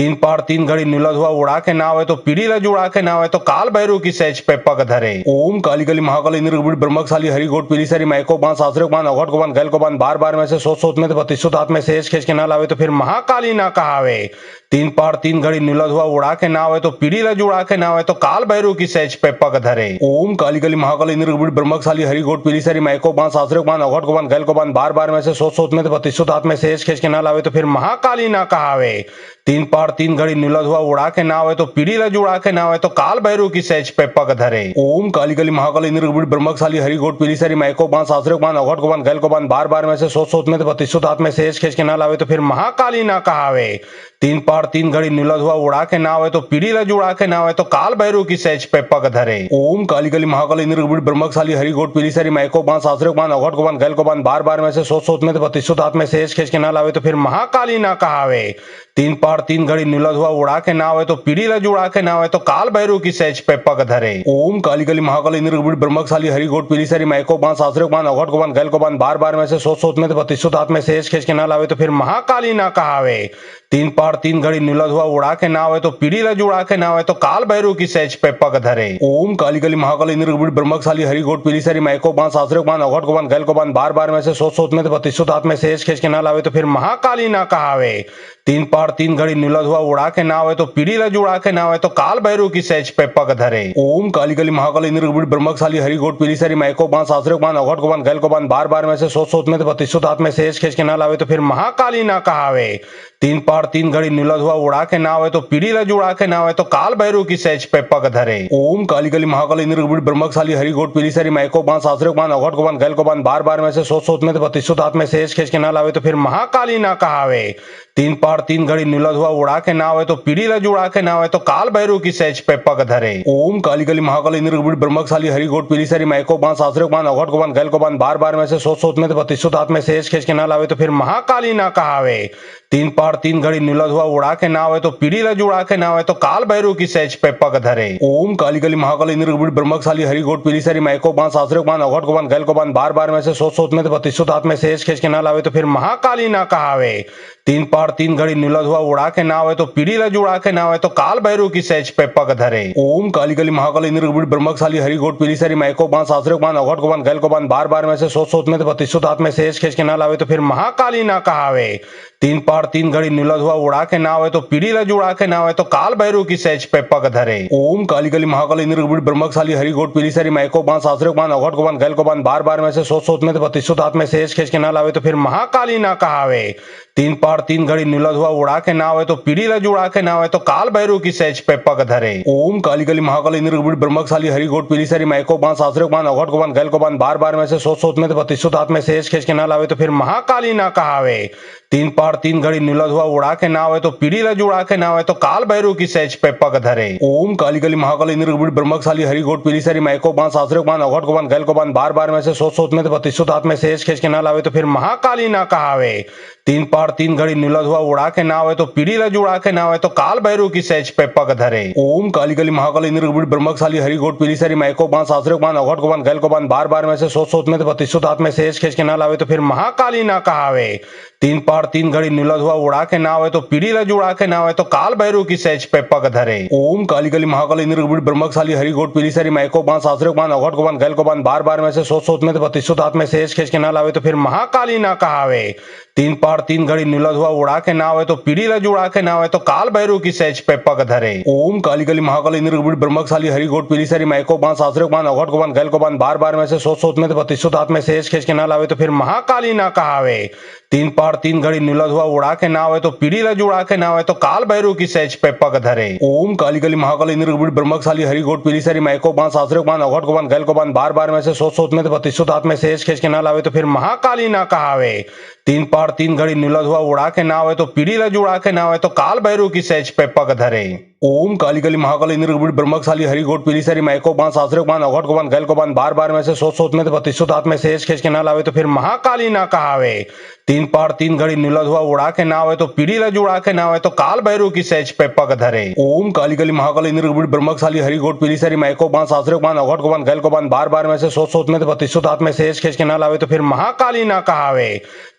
Speaker 1: तीन पहाड़ तीन घड़ी नीला धुआ उड़ा के नावे तो पीढ़ी ला जुड़ा के नावे तो काल भैरव की सहज पे पग धरे। ओम काली काली महाकाली निर्गुण ब्रह्मशाली हरि गोट पीली सारी माइको बांस आश्रय बांध अघट को बांध गैल को बांध बार बार में से सोच में तो बत्तीसों दांत में से खींच के ना लावे तो फिर महाकाली ना कहावे। तीन पहाड़ तीन घड़ी नीला धुआ उड़ा के नावे तो पीढ़ी ला जुड़ा के नावे तो काल भैरव की सहज पे पग धरे। ओम काली काली महाकाली निर्गुण ब्रह्मशाली हरि गोट पीली सारी माइको बांस आश्रय बांध अघट को बांध गैल को बांध बार बार में से सोच में तो बत्तीसों दांत में से खींच के ना लावे तो फिर महाकाली ना कहावे। तीन पहाड़ तीन घड़ी नीला धुआ उड़ा के नावे तो पीढ़ी ला जुड़ा के नावे तो काल भैरव की सहज पे पग धरे। ओम काली काली महाकाली निर्गुण ब्रह्मशाली हरि गोट पीली सारी माइको बांस आश्रय बांध अघट को बांध गैल को बांध बार बार में से सोच में तो बत्तीसों दांत में से खींच के ना लावे तो फिर महाकाली ना कहावे। तीन पहाड़ तीन घड़ी नीला धुआ उड़ा के नावे तो पीढ़ी ला जुड़ा के नावे तो काल भैरव की सहज पे पग धरे। ओम काली काली महाकाली निर्गुण ब्रह्मशाली हरि गोट पीली सारी माइको बांस आश्रय बांध अघट को बांध गैल को बांध बार बार में से सोच में तो बत्तीसों दांत में से खींच के ना लावे तो फिर महाकाली ना कहावे। तीन पहाड़ तीन घड़ी घड़ी नीला धुआ उड़ा के नावे तो पीढ़ी ला जुड़ा के नावे तो काल भैरव की सहज पे पग धरे। ओम काली काली महाकाली निर्गुण ब्रह्मशाली हरि गोट पीली सारी माइको बांस आश्रय बांध अघट को बांध गैल को बांध बार बार में से सोच में तो बत्तीसों दांत में से खींच के ना लावे तो फिर महाकाली ना कहावे। तीन पार तीन घड़ी नीला धुआ उड़ा के नावे तो पीढ़ी ला जुड़ा के नावे तो काल भैरव की सहज पे पग धरे। ओम काली काली महाकाली निर्गुण ब्रह्मशाली हरि गोट पीली सारी माइको बांस आश्रय बांध अघट को बांध गैल को बांध बार बार में से सोच में तो बत्तीसों दांत में से खींच के ना लावे तो फिर महाकाली ना कहावे। तीन पार तीन घड़ी नीला धुआ उड़ा के नावे तो पीढ़ी ला जुड़ा के नावे तो काल भैरव की सहज पे पग धरे। ओम काली काली महाकाली निर्गुण ब्रह्मशाली हरि गोट पीली सारी माइको बांस आश्रय बांध अघट को बांध गैल को बांध बार बार में से सोच में तो बत्तीसों दांत में से खींच के ना लावे तो फिर महाकाली ना कहावे। तीन पार तीन घड़ी नीला धुआ उड़ा के नावे तो पीढ़ी ला जुड़ा के नावे तो काल भैरव की सहज पे पग धरे। ओम काली काली महाकाली निर्गुण ब्रह्मशाली हरि गोट पीली सारी माइको बांस आश्रय बांध अघट को बांध गैल को बांध बार बार में से सोच में तो बत्तीसों दांत में से खींच के ना लावे तो फिर महाकाली ना कहावे। तीन पार तीन घड़ी नीला धुआ उड़ा के नावे तो पीढ़ी ला जुड़ा के नावे तो काल भैरव की सहज पे पग धरे। ओम काली काली महाकाली निर्गुण ब्रह्मशाली हरि गोट पीली सारी माइको बांस आश्रय बांध अघट को बांध गैल को बांध बार बार में से सोच में तो बत्तीसों दांत में से खींच के ना लावे तो फिर महाकाली ना कहावे। तीन पार तीन घड़ी नीला धुआ उड़ा के नावे तो पीढ़ी ला जुड़ा के नावे तो काल भैरव की सहज पे पग धरे। ओम काली काली महाकाली निर्गुण ब्रह्मशाली हरि गोट पीली सारी माइको बांस आश्रय बांध अघट को बांध गैल को बांध बार बार में से सोच में तो बत्तीसों दांत में से खींच के ना लावे तो फिर महाकाली ना कहावे। तीन पार तीन घड़ी नीला धुआ उड़ा के नावे तो पीढ़ी ला जुड़ा के नावे तो काल भैरव की सहज पे पग धरे। ओम काली काली महाकाली निर्गुण ब्रह्मशाली हरि गोट पीली सारी माइको बांस आश्रय बांध अघट को बांध गैल को बांध बार बार में से सोच में तो बत्तीसों दांत में से खींच के ना लावे तो फिर महाकाली ना कहावे। तीन पार तीन घड़ी नीला धुआ उड़ा के नावे तो पीढ़ी ला जुड़ा के नावे तो काल भैरव की सहज पे पग धरे। ओम काली काली महाकाली निर्गुण ब्रह्मशाली हरि गोट पीली सारी माइको बांस आश्रय बांध अघट को बांध गैल को बांध बार बार में से सोच में तो बत्तीसों दांत में से खींच के ना लावे तो फिर महाकाली ना कहावे। तीन पार तीन घड़ी नीला धुआ उड़ा के नावे तो पीढ़ी ला जुड़ा के नावे तो काल भैरव की सहज पे पग धरे। ओम काली काली महाकाली निर्गुण ब्रह्मशाली हरि गोट पीली सारी माइको बांस आश्रय बांध अघट को बांध गैल को बांध बार बार में से सोच में तो बत्तीसों दांत में से खींच के ना लावे तो फिर महाकाली ना कहावे। तीन पार तीन घड़ी नीला धुआ उड़ा के नावे तो पीढ़ी ला जुड़ा के नावे तो काल भैरव की सहज पे पग धरे। ओम काली काली महाकाली निर्गुण ब्रह्मशाली हरि गोट पीली सारी माइको बांस आश्रय बांध अघट को बांध गैल को बांध बार बार में से सोच में तो बत्तीसों दांत में से खींच के ना लावे तो फिर महाकाली ना कहावे। तीन पार तीन घड़ी नीला धुआ उड़ा के नावे तो पीढ़ी ला जुड़ा के नावे तो काल भैरव की सहज पे पग धरे। ओम काली काली महाकाली निर्गुण ब्रह्मशाली हरि गोट पीली सारी माइको बांस आश्रय बांध अघट को बांध गैल को बांध बार बार में से सोच में तो बत्तीसों दांत में से खींच के ना लावे तो फिर महाकाली ना कहावे। तीन पार तीन घड़ी नीला धुआ उड़ा के नावे तो पीढ़ी ला जुड़ा के नावे तो काल भैरव की सहज पे पग धरे। ओम काली काली महाकाली निर्गुण ब्रह्मशाली हरि गोट पीली सारी माइको बांस आश्रय बांध अघट को बांध गैल को बांध बार बार में से सोच में तो बत्तीसों दांत में से खींच के ना लावे तो फिर महाकाली ना कहावे। तीन पार तीन घड़ी नीला धुआ उड़ा के नावे तो पीढ़ी ला जुड़ा के नावे तो काल भैरव की सहज पे पग धरे। ओम काली काली महाकाली निर्गुण ब्रह्मशाली हरि गोट पीली सारी माइको बांस आश्रय बांध अघट को बांध गैल को बांध बार बार में से सोच में तो बत्तीसों दांत में से खींच के ना लावे तो फिर महाकाली ना कहावे। तीन पार तीन घड़ी नीला धुआ उड़ा के नावे तो पीढ़ी ला जुड़ा के नावे तो काल भैरव की सहज पे पग धरे। ओम काली काली महाकाली निर्गुण ब्रह्मशाली हरि गोट पीली सारी माइको बांस आश्रय बांध अघट को बांध गैल को बांध बार बार में से सोच में तो बत्तीसों दांत में से खींच के ना लावे तो फिर महाकाली ना कहावे। तीन पार तीन घड़ी नीला धुआ उड़ा के नावे तो पीढ़ी ला जुड़ा के नावे तो काल भैरव की सहज पे पग धरे। ओम काली काली महाकाली निर्गुण ब्रह्मशाली हरि गोट पीली सारी माइको बांस आश्रय बांध अघट को बांध गैल को बांध बार बार में से सोच में तो बत्तीसों दांत में से खींच के ना लावे तो फिर महाकाली ना कहावे। तीन पार तीन घड़ी नीला धुआ उड़ा के नावे तो पीढ़ी ला जुड़ा के नावे तो काल भैरव की सहज पे पग धरे। ओम काली काली महाकाली निर्गुण ब्रह्मशाली हरि गोट पीली सारी माइको बांस आश्रय बांध अघट को बांध गैल को बांध बार बार में से सोच में तो बत्तीसों दांत में से खींच के ना लावे तो फिर महाकाली ना कहावे।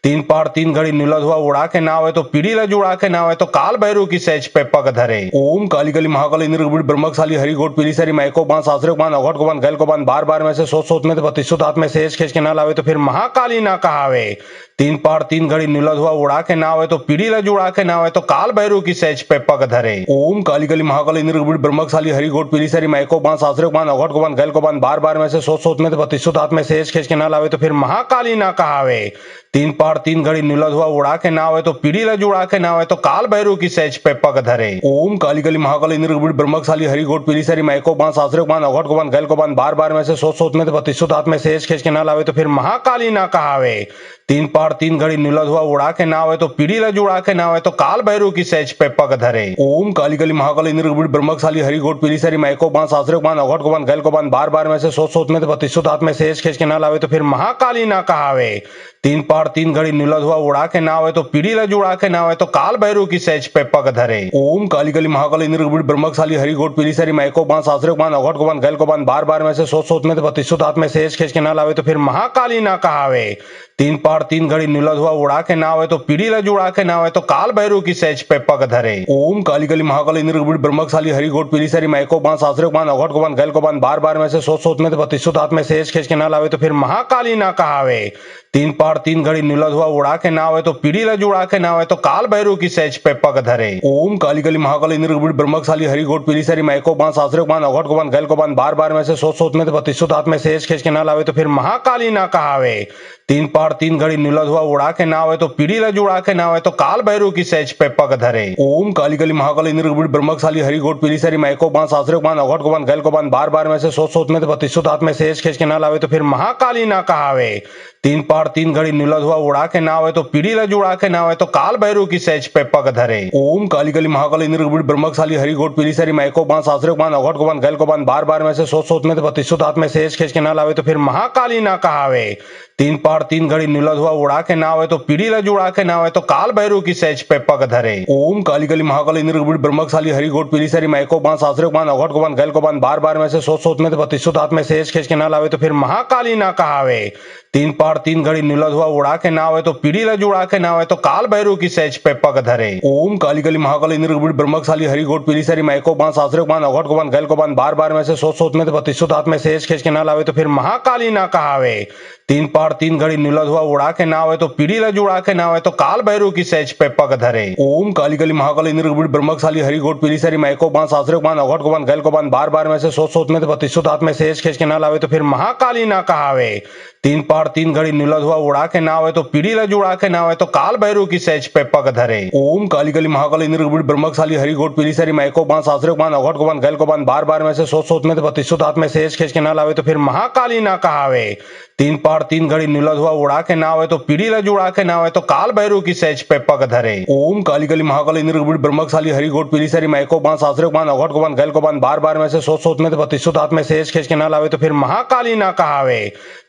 Speaker 1: तीन पार तीन घड़ी नीला धुआ उड़ा के नावे तो पीढ़ी ला जुड़ा के नावे तो काल भैरव की सहज पे पग धरे। ओम काली काली महाकाली निर्गुण ब्रह्मशाली हरि गोट पीली सारी माइको बांस आश्रय बांध अघट को बांध गैल को बांध बार बार में से सोच में तो बत्तीसों दांत में से खींच के ना लावे तो फिर महाकाली ना कहावे। तीन पार तीन घड़ी नीला धुआ उड़ा के नावे तो पीढ़ी ला जुड़ा के नावे तो काल भैरव की सहज पे पग धरे। ओम काली काली महाकाली निर्गुण ब्रह्मशाली हरि गोट पीली सारी माइको बांस आश्रय बांध अघट को बांध गैल को बांध बार बार में से सोच में तो बत्तीसों दांत में से खींच के ना लावे तो फिर महाकाली ना कहावे। तीन पार तीन घड़ी नीला धुआ उड़ा के नावे तो पीढ़ी ला जुड़ा के नावे तो काल भैरव की सहज पे पग धरे। ओम काली काली काली महाकाली निर्गुण ब्रह्मशाली हरि गोट पीली सारी माइको बांस आश्रय बांध अघट को बांध गैल को बांध बार बार में से सोच में तो बत्तीसों हाथ में से एज खींच के ना लावे तो फिर महाकाली ना कहावे। तीन पार तीन घड़ी नीला धुआ उड़ा के ना आवे तो पीढ़ी ला जुड़ा के ना आवे तो काल भैरव की सहज पे पग धरे। ओम काली काली महाकाली निर्गुण ब्रह्मशाली हरि गोट पीली सारी माइको बांस आश्रय बांध अघट को बांध गैल को बांध बार बार में से सोच में तो बत्तीसों हाथ में से एज खींच के ना लावे तो फिर महाकाली ना कहावे। तीन पार तीन घड़ी नीला धुआ उड़ा के ना आवे तो पीढ़ी ला जुड़ा के ना आवे तो काल भैरव की सहज पे पग धरे। ओम काली काली महाकाली निर्गुण ब्रह्मशाली हरि गोट पीली सारी माइको बांस आश्रय बांध अघट को बांध गैल को बांध बार बार में से सोच में तो बत्तीसों हाथ में से एज खींच के ना लावे तो फिर महाकाली ना कहावे। तीन पार तीन घड़ी नीला धुआ उड़ा के ना आवे तो पीढ़ी ला जुड़ा के ना आवे तो काल भैरव की सहज पे पग धरे। ओम काली काली महाकाली निर्गुण ब्रह्मशाली हरि गोट पीली सारी माइको बांस आश्रय बांध अघट को बांध गैल को बांध बार बार में से सोच में तो बत्तीसों हाथ में से एज खींच के ना लावे तो फिर महाकाली ना कहावे। तीन पार तीन घड़ी नीला धुआ उड़ा के ना आवे तो पीढ़ी ला जुड़ा के ना आवे तो काल भैरव की सहज पे पग धरे। ओम काली काली महाकाली निर्गुण ब्रह्मशाली हरि गोट पीली सारी माइको बांस आश्रय बांध अघट को बांध गैल को बांध बार बार में से सोच में तो बत्तीसों हाथ में से एज खींच के ना लावे तो फिर महाकाली ना कहावे। तीन पार तीन घड़ी नीला धुआ उड़ा के ना आवे तो पीढ़ी ला जुड़ा के ना आवे तो काल भैरव की सहज पे पग धरे। ओम काली काली महाकाली निर्गुण ब्रह्मशाली हरि गोट पीली सारी माइको बांस आश्रय बांध अघट को बांध गैल को बांध बार बार में से सोच में तो बत्तीसों हाथ में से एज खींच के ना लावे तो फिर महाकाली ना कहावे। तीन पार तीन घड़ी नीला धुआ उड़ा के ना आवे तो पीढ़ी ला जुड़ा के ना आवे तो काल भैरव की सहज पे पग धरे। ओम काली काली महाकाली निर्गुण ब्रह्मशाली हरि गोट पीली सारी माइको बांस आश्रय बांध अघट को बांध गैल को बांध बार बार में से सोच में तो बत्तीसों हाथ में से एज खींच के ना लावे तो फिर महाकाली ना कहावे। तीन पार तीन घड़ी नीला धुआ उड़ा के ना आवे तो पीढ़ी ला जुड़ा के ना आवे तो काल भैरव की सहज पे पग धरे। ओम काली काली महाकाली निर्गुण ब्रह्मशाली हरि गोट पीली सारी माइको बांस आश्रय बांध अघट को बांध गैल को बांध बार बार में से सोच में तो बत्तीसों हाथ में से एज खींच के ना लावे तो फिर महाकाली ना कहावे। तीन पार तीन घड़ी नीला धुआ उड़ा के ना आवे तो पीढ़ी ला जुड़ा के ना आवे तो काल भैरव की सहज पे पग धरे। ओम काली काली महाकाली निर्गुण ब्रह्मशाली हरि गोट पीली सारी माइको बांस आश्रय बांध अघट को बांध गैल को बांध बार बार में से सोच में तो बत्तीसों हाथ में से एज खींच के ना लावे तो फिर महाकाली ना कहावे। तीन पार तीन घड़ी नीला धुआ उड़ा के ना आवे तो पीढ़ी ला जुड़ा के ना आवे तो काल भैरव की सहज पे पग धरे। ओम काली काली महाकाली निर्गुण ब्रह्मशाली हरि गोट पीली सारी माइको बांस आश्रय बांध अघट को बांध गैल को बांध बार बार में से सोच में तो बत्तीसों हाथ में से एज खींच के ना लावे तो फिर महाकाली ना कहावे। तीन पार तीन घड़ी नीला धुआ उड़ा के ना आवे तो पीढ़ी ला जुड़ा के ना आवे तो काल भैरव की सहज पे पग धरे। ओम काली काली महाकाली निर्गुण ब्रह्मशाली हरि गोट पीली सारी माइको बांस आश्रय बांध अघट को बांध गैल को बांध बार बार में से सोच में तो बत्तीसों हाथ में से एज खींच के ना लावे तो फिर महाकाली ना कहावे। तीन पार तीन घड़ी नीला धुआ उड़ा के ना आवे तो पीढ़ी ला जुड़ा के ना आवे तो काल भैरव की सहज पे पग धरे। ओम काली काली महाकाली निर्गुण ब्रह्मशाली हरि गोट पीली सारी माइको बांस आश्रय बांध अघट को बांध गैल को बांध बार बार में से सोच में तो बत्तीसों हाथ में से एज खींच के ना लावे तो फिर महाकाली ना कहावे।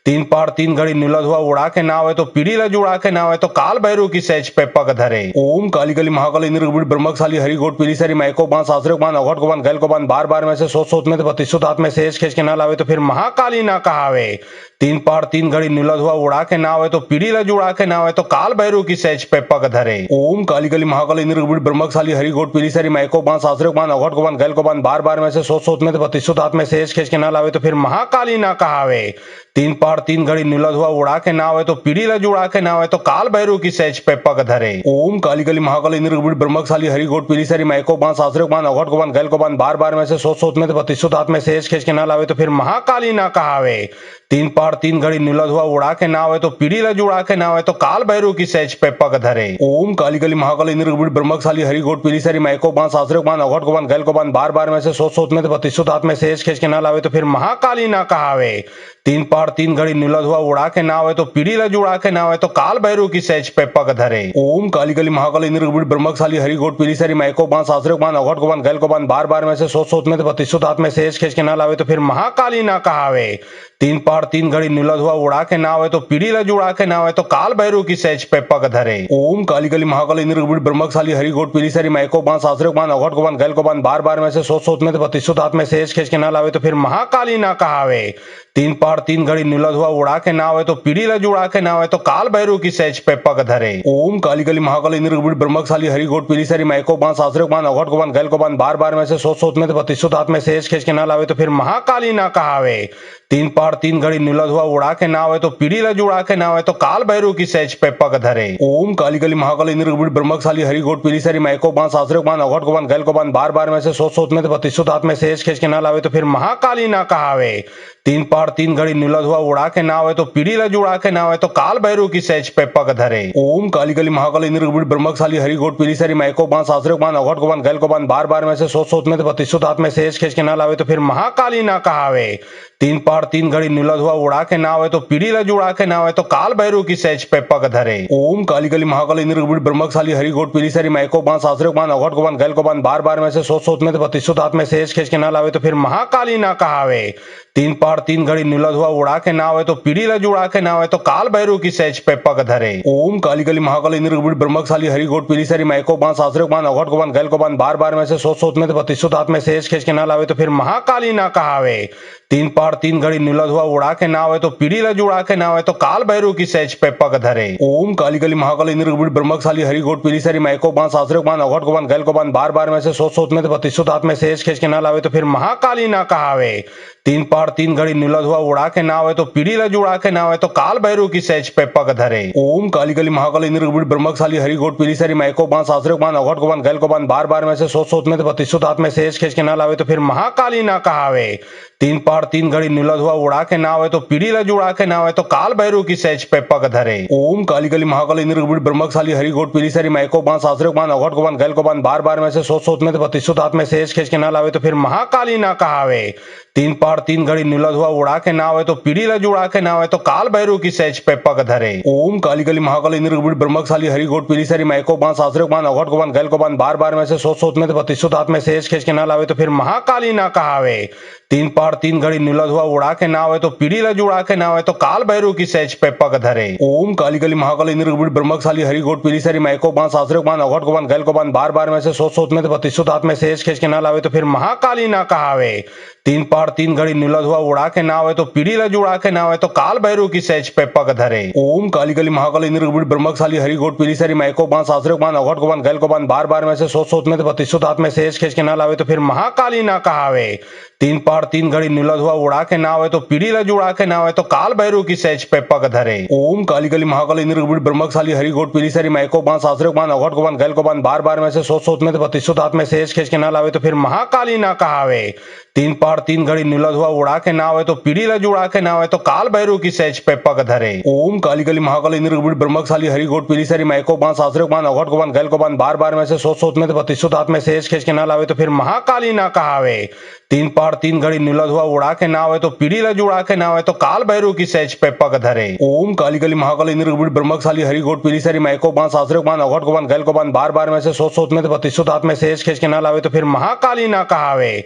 Speaker 1: तीन पार तीन घड़ी नीला धुआ उड़ा के ना आवे तो पीढ़ी ला जुड़ा के ना आवे तो काल भैरव की सहज पे पग धरे। ओम काली काली महाकाली निर्गुण ब्रह्मशाली हरि गोट पीली सारी माइको बांस आश्रय बांध अघट को बांध गैल को बांध बार बार में से सोच में तो बत्तीसों हाथ में से एज खींच के ना लावे तो फिर महाकाली ना कहावे। तीन पार तीन घड़ी नीला धुआ उड़ा के ना आवे तो पीढ़ी ला जुड़ा के ना आवे तो काल भैरव की सहज पे पग धरे। ओम काली काली महाकाली निर्गुण ब्रह्मशाली हरि गोट पीली सारी माइको बांस आश्रय बांध अघट को बांध गैल को बांध बार बार में से सोच में तो बत्तीसों हाथ में से एज खींच के ना लावे तो फिर महाकाली ना कहावे। तीन पार तीन घड़ी नीला धुआ उड़ा के ना आवे तो पीढ़ी ला जुड़ा के ना आवे तो काल भैरव की सहज पे पग धरे। ओम काली काली महाकाली निर्गुण ब्रह्मशाली हरि गोट पीली सारी माइको बांस आश्रय बांध अघट को बांध गैल को बांध बार बार में से सोच में तो बत्तीसों हाथ में से एज खींच के ना लावे तो फिर महाकाली ना कहावे। तीन पार तीन घड़ी नीला धुआ उड़ा के ना आवे तो पीढ़ी ला जुड़ा के ना आवे तो काल भैरव की सहज पे पग धरे। ओम काली काली महाकाली निर्गुण ब्रह्मशाली हरि गोट पीली सारी माइको बांस आश्रय बांध अघट को बांध गैल को बांध बार बार में से सोच में तो बत्तीसों हाथ में से एज खींच के ना लावे तो फिर महाकाली ना कहावे। तीन पार तीन घड़ी नीला धुआ उड़ा के ना आवे तो पीढ़ी ला जुड़ा के ना आवे तो काल भैरव की सहज पे पग धरे। ओम काली काली महाकाली निर्गुण ब्रह्मशाली हरि गोट पीली सारी माइको बांस आश्रय बांध अघट को बांध गैल को बांध बार बार में से सोच में तो बत्तीसों हाथ में से एज खींच के ना लावे तो फिर महाकाली ना कहावे। तीन पार तीन घड़ी नीला धुआ उड़ा के ना आवे तो पीढ़ी ला जुड़ा के ना आवे तो काल भैरव की सहज पे पग धरे। ओम काली काली महाकाली निर्गुण ब्रह्मशाली हरि गोट पीली सारी माइको बांस आश्रय बांध अघट को बांध गैल को बांध बार बार में से सोच में तो बत्तीसों हाथ में से एज खींच के ना लावे तो फिर महाकाली ना कहावे। तीन पार तीन घड़ी नीला धुआ उड़ा के ना आवे तो पीढ़ी ला जुड़ा के ना आवे तो काल भैरव की सहज पे पग धरे। ओम काली काली महाकाली निर्गुण ब्रह्मशाली हरि गोट पीली सारी माइको बांस आश्रय बांध अघट को बांध गैल को बांध बार बार में से सोच में तो बत्तीसों हाथ में से एज खींच के ना लावे तो फिर महाकाली ना कहावे। तीन पार तीन घड़ी नीला धुआ उड़ा के ना आवे तो पीढ़ी ला जुड़ा के ना आवे तो काल भैरव की सहज पे पग धरे। ओम काली काली महाकाली निर्गुण ब्रह्मशाली हरि गोट पीली सारी माइको बांस आश्रय बांध अघट को बांध गैल को बांध बार बार में से सोच में तो बत्तीसों हाथ में से एज खींच के ना लावे तो फिर महाकाली ना कहावे। तीन पार तीन घड़ी नीला धुआ उड़ा के ना आवे तो पीढ़ी ला जुड़ा के ना आवे तो काल भैरव की सहज पे पग धरे। ओम काली काली महाकाली इंद्र ब्रह्मशाली हरि घोट पीली सारी माइको बांस आश्रय बांध अघट को बांध गैल को बांध बार बार में से सोच में तो बत्तीसों हाथ में से एज खींच के ना लावे तो फिर महाकाली ना कहावे। तीन पार तीन घड़ी नीला धुआ उड़ा के ना आवे तो पीढ़ी ला जुड़ा के ना आवे तो काल भैरव की सहज पे पग धरे। ओम काली काली महाकाली इंद्र ब्रह्मशाली हरि घोट पीली सारी माइको बांस आश्रय बांध अघट को बांध गैल को बांध बार बार में से सोच में तो बत्तीसों हाथ में से एज खींच के ना लावे तो फिर महाकाली ना कहावे। तीन पार तीन घड़ी नीला धुआ उड़ा के ना आवे तो पीढ़ी ला जुड़ा के ना आवे तो काल भैरव की सहज पे पग धरे। ओम काली काली महाकाली इंद्र ब्रह्मशाली हरि घोट पीली सारी माइको बांस आश्रय बांध अघट को बांध गैल को बांध बार बार में से सोच में तो बत्तीसों हाथ में से एज खींच के ना लावे तो फिर महाकाली ना कहावे। तीन पार तीन घड़ी नीला धुआ उड़ा के ना आवे तो पीढ़ी ला जुड़ा के ना आवे तो काल भैरव की सहज पे पग धरे। ओम काली काली महाकाली इंद्र ब्रह्मशाली हरि घोट पीली सारी माइको बांस आश्रय बांध अघट को बांध गैल को बांध बार बार में से सोच में तो बत्तीसों हाथ में से एज खींच के ना लावे तो फिर महाकाली ना कहावे। तीन पार तीन घड़ी नीला धुआ उड़ा के ना आवे तो पीढ़ी ला जुड़ा के ना आवे तो काल भैरव की सहज पे पग धरे। ओम काली काली महाकाली इंद्र ब्रह्मशाली हरि घोट पीली सारी माइको बांस आश्रय बांध अघट को बांध गैल को बांध बार बार में से सोच में तो बत्तीसों हाथ में से एज खींच के ना लावे तो फिर महाकाली ना कहावे। तीन पार तीन घड़ी नीला धुआ उड़ा के ना आवे तो पीढ़ी ला जुड़ा के ना आवे तो काल भैरव की सहज पे पग धरे। ओम काली काली महाकाली इंद्र ब्रह्मशाली हरि घोट पीली सारी माइको बांस आश्रय बांध अघट को बांध गैल को बांध बार बार में से सोच में तो बत्तीसों हाथ में से एज खींच के ना लावे तो फिर महाकाली ना कहावे। तीन पार तीन घड़ी नीला धुआ उड़ा के ना आवे तो पीढ़ी ला जुड़ा के ना आवे तो काल भैरव की सहज पे पग धरे। ओम काली काली महाकाली इंद्र ब्रह्मशाली हरि घोट पीली सारी माइको बांस आश्रय बांध अघट को बांध गैल को बांध बार बार में से सोच में तो बत्तीसों हाथ में से एज खींच के ना लावे तो फिर महाकाली ना कहावे। तीन पार तीन घड़ी नीला धुआ उड़ा के ना आवे तो पीढ़ी ला जुड़ा के ना आवे तो काल भैरव की सहज पे पग धरे। ओम काली काली महाकाली इंद्र ब्रह्मशाली हरि घोट पीली सारी माइको बांस आश्रय बांध अघट को बांध गैल को बांध बार बार में से सोच में तो बत्तीसों हाथ में से एज खींच के ना लावे तो फिर महाकाली ना कहावे। तीन पार तीन घड़ी नीला धुआ उड़ा के ना आवे तो पीढ़ी ला जुड़ा के ना आवे तो काल भैरव की सहज पे पग धरे। ओम काली काली महाकाली इंद्र ब्रह्मशाली हरि घोट पीली सारी माइको बांस आश्रय बांध अघट को बांध गैल को बांध बार बार में से सोच में तो बत्तीसों हाथ में से एज खींच के ना लावे तो फिर महाकाली ना कहावे। तीन पार तीन घड़ी नीला धुआ उड़ा के ना आवे तो पीढ़ी ला जुड़ा के ना आवे तो काल भैरव की सहज पे पग धरे। ओम काली काली महाकाली इंद्र ब्रह्मशाली हरि घोट पीली सारी माइको बांस आश्रय बांध अघट को बांध गैल को बांध बार बार में से सोच में तो बत्तीसों हाथ में से एज खींच के ना लावे तो फिर महाकाली ना कहावे। तीन पार तीन घड़ी नीला धुआ उड़ा के ना आवे तो पीढ़ी ला जुड़ा के ना आवे तो काल भैरव की सहज पे पग धरे। ओम काली काली महाकाली इंद्र ब्रह्मशाली हरि घोट पीली सारी माइको बांस आश्रय बांध अघट को बांध गैल को बांध बार बार में से सोच में तो बत्तीसों हाथ में से एज खींच के ना लावे तो फिर महाकाली ना कहावे। तीन पार तीन घड़ी नीला धुआ उड़ा के ना आवे तो पीढ़ी ला जुड़ा के ना आवे तो काल भैरव की सहज पे पग धरे। ओम काली काली महाकाली इंद्र ब्रह्मशाली हरि घोट पीली सारी माइको बांस आश्रय बांध अघट को बांध गैल को बांध बार बार में से सोच में तो बत्तीसों हाथ में से एज खींच के ना लावे तो फिर महाकाली ना कहावे।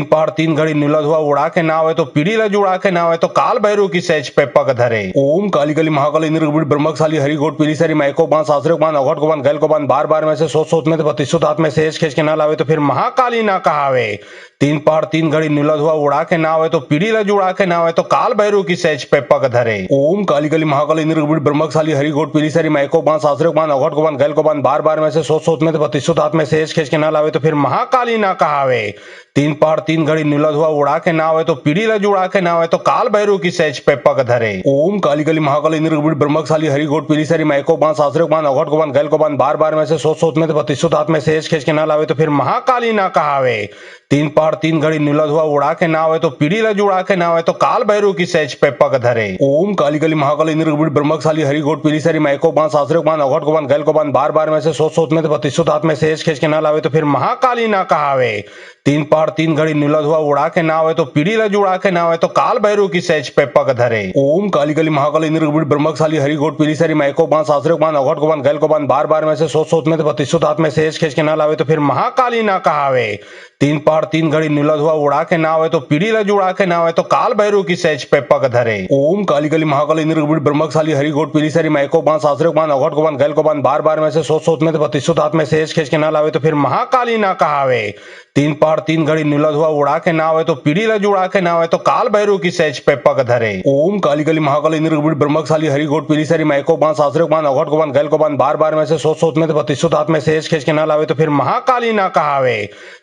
Speaker 1: तीन पार तीन घड़ी नीला धुआ उड़ा के ना आवे तो पीढ़ी ला जुड़ा के ना आवे तो काल भैरव की सहज पे पग धरे। ओम काली काली महाकाली इंद्र ब्रह्मशाली हरि घोट पीली सारी माइको बांस आश्रय बांध अघट को बांध गैल को बांध बार बार में से सोच में तो बत्तीसों हाथ में से एज खींच के ना लावे तो फिर महाकाली ना कहावे। तीन पार तीन घड़ी नीला धुआ उड़ा के ना आवे तो पीढ़ी ला जुड़ा के ना आवे तो काल भैरव की सहज पे पग धरे। ओम काली काली महाकाली इंद्र ब्रह्मशाली हरि घोट पीली सारी माइको बांस आश्रय बांध अघट को बांध गैल को बांध बार बार में से सोच में तो बत्तीसों हाथ में से एज खींच के ना लावे तो फिर महाकाली ना कहावे। तीन पार तीन घड़ी नीला धुआ उड़ा के ना आवे तो पीढ़ी ला जुड़ा के ना आवे तो काल भैरव की सहज पे पग धरे। ओम काली काली महाकाली इंद्र ब्रह्मशाली हरि घोट पीली सारी माइको बांस आश्रय बांध अघट को बांध गैल को बांध बार बार में से सोच में तो बत्तीसों हाथ में से एज खींच के ना लावे तो फिर महाकाली ना कहावे। तीन पार तीन घड़ी नीला धुआ उड़ा के ना आवे तो पीढ़ी ला जुड़ा के ना आवे तो काल भैरव की सहज पे पग धरे। ओम काली काली महाकाली इंद्र ब्रह्मशाली हरि घोट पीली सारी माइको बांस आश्रय बांध अघट को बांध गैल को बांध बार बार में से सोच में तो बत्तीसों हाथ में से एज खींच के ना लावे तो फिर महाकाली ना कहावे। तीन पार तीन घड़ी नीला धुआ उड़ा के ना आवे तो पीढ़ी ला जुड़ा के ना आवे तो काल भैरव की सहज पे पग धरे। ओम काली काली महाकाली इंद्र ब्रह्मशाली हरि घोट पीली सारी माइको बांस आश्रय बांध अघट को बांध गैल को बांध बार बार में से सोच में तो बत्तीसों हाथ में से एज खींच के ना लावे तो फिर महाकाली ना कहावे। तीन पार तीन घड़ी नीला धुआ उड़ा के ना आवे तो पीढ़ी ला जुड़ा के ना आवे तो काल भैरव की सहज पे पग धरे। ओम काली काली महाकाली इंद्र ब्रह्मशाली हरि घोट पीली सारी माइको बांस आश्रय बांध अघट को बांध गैल को बांध बार बार में से सोच में तो बत्तीसों हाथ में से एज खींच के ना लावे तो फिर महाकाली ना कहावे। तीन पार तीन घड़ी नीला धुआ उड़ा के ना आवे तो पीढ़ी ला जुड़ा के ना आवे तो काल भैरव की सहज पे पग धरे। ओम काली काली महाकाली इंद्र ब्रह्मशाली हरि घोट पीली सारी माइको बांस आश्रय बांध अघट को बांध गैल को बांध बार बार में से सोच में तो बत्तीसों हाथ में से एज खींच के ना लावे तो फिर महाकाली ना कहावे।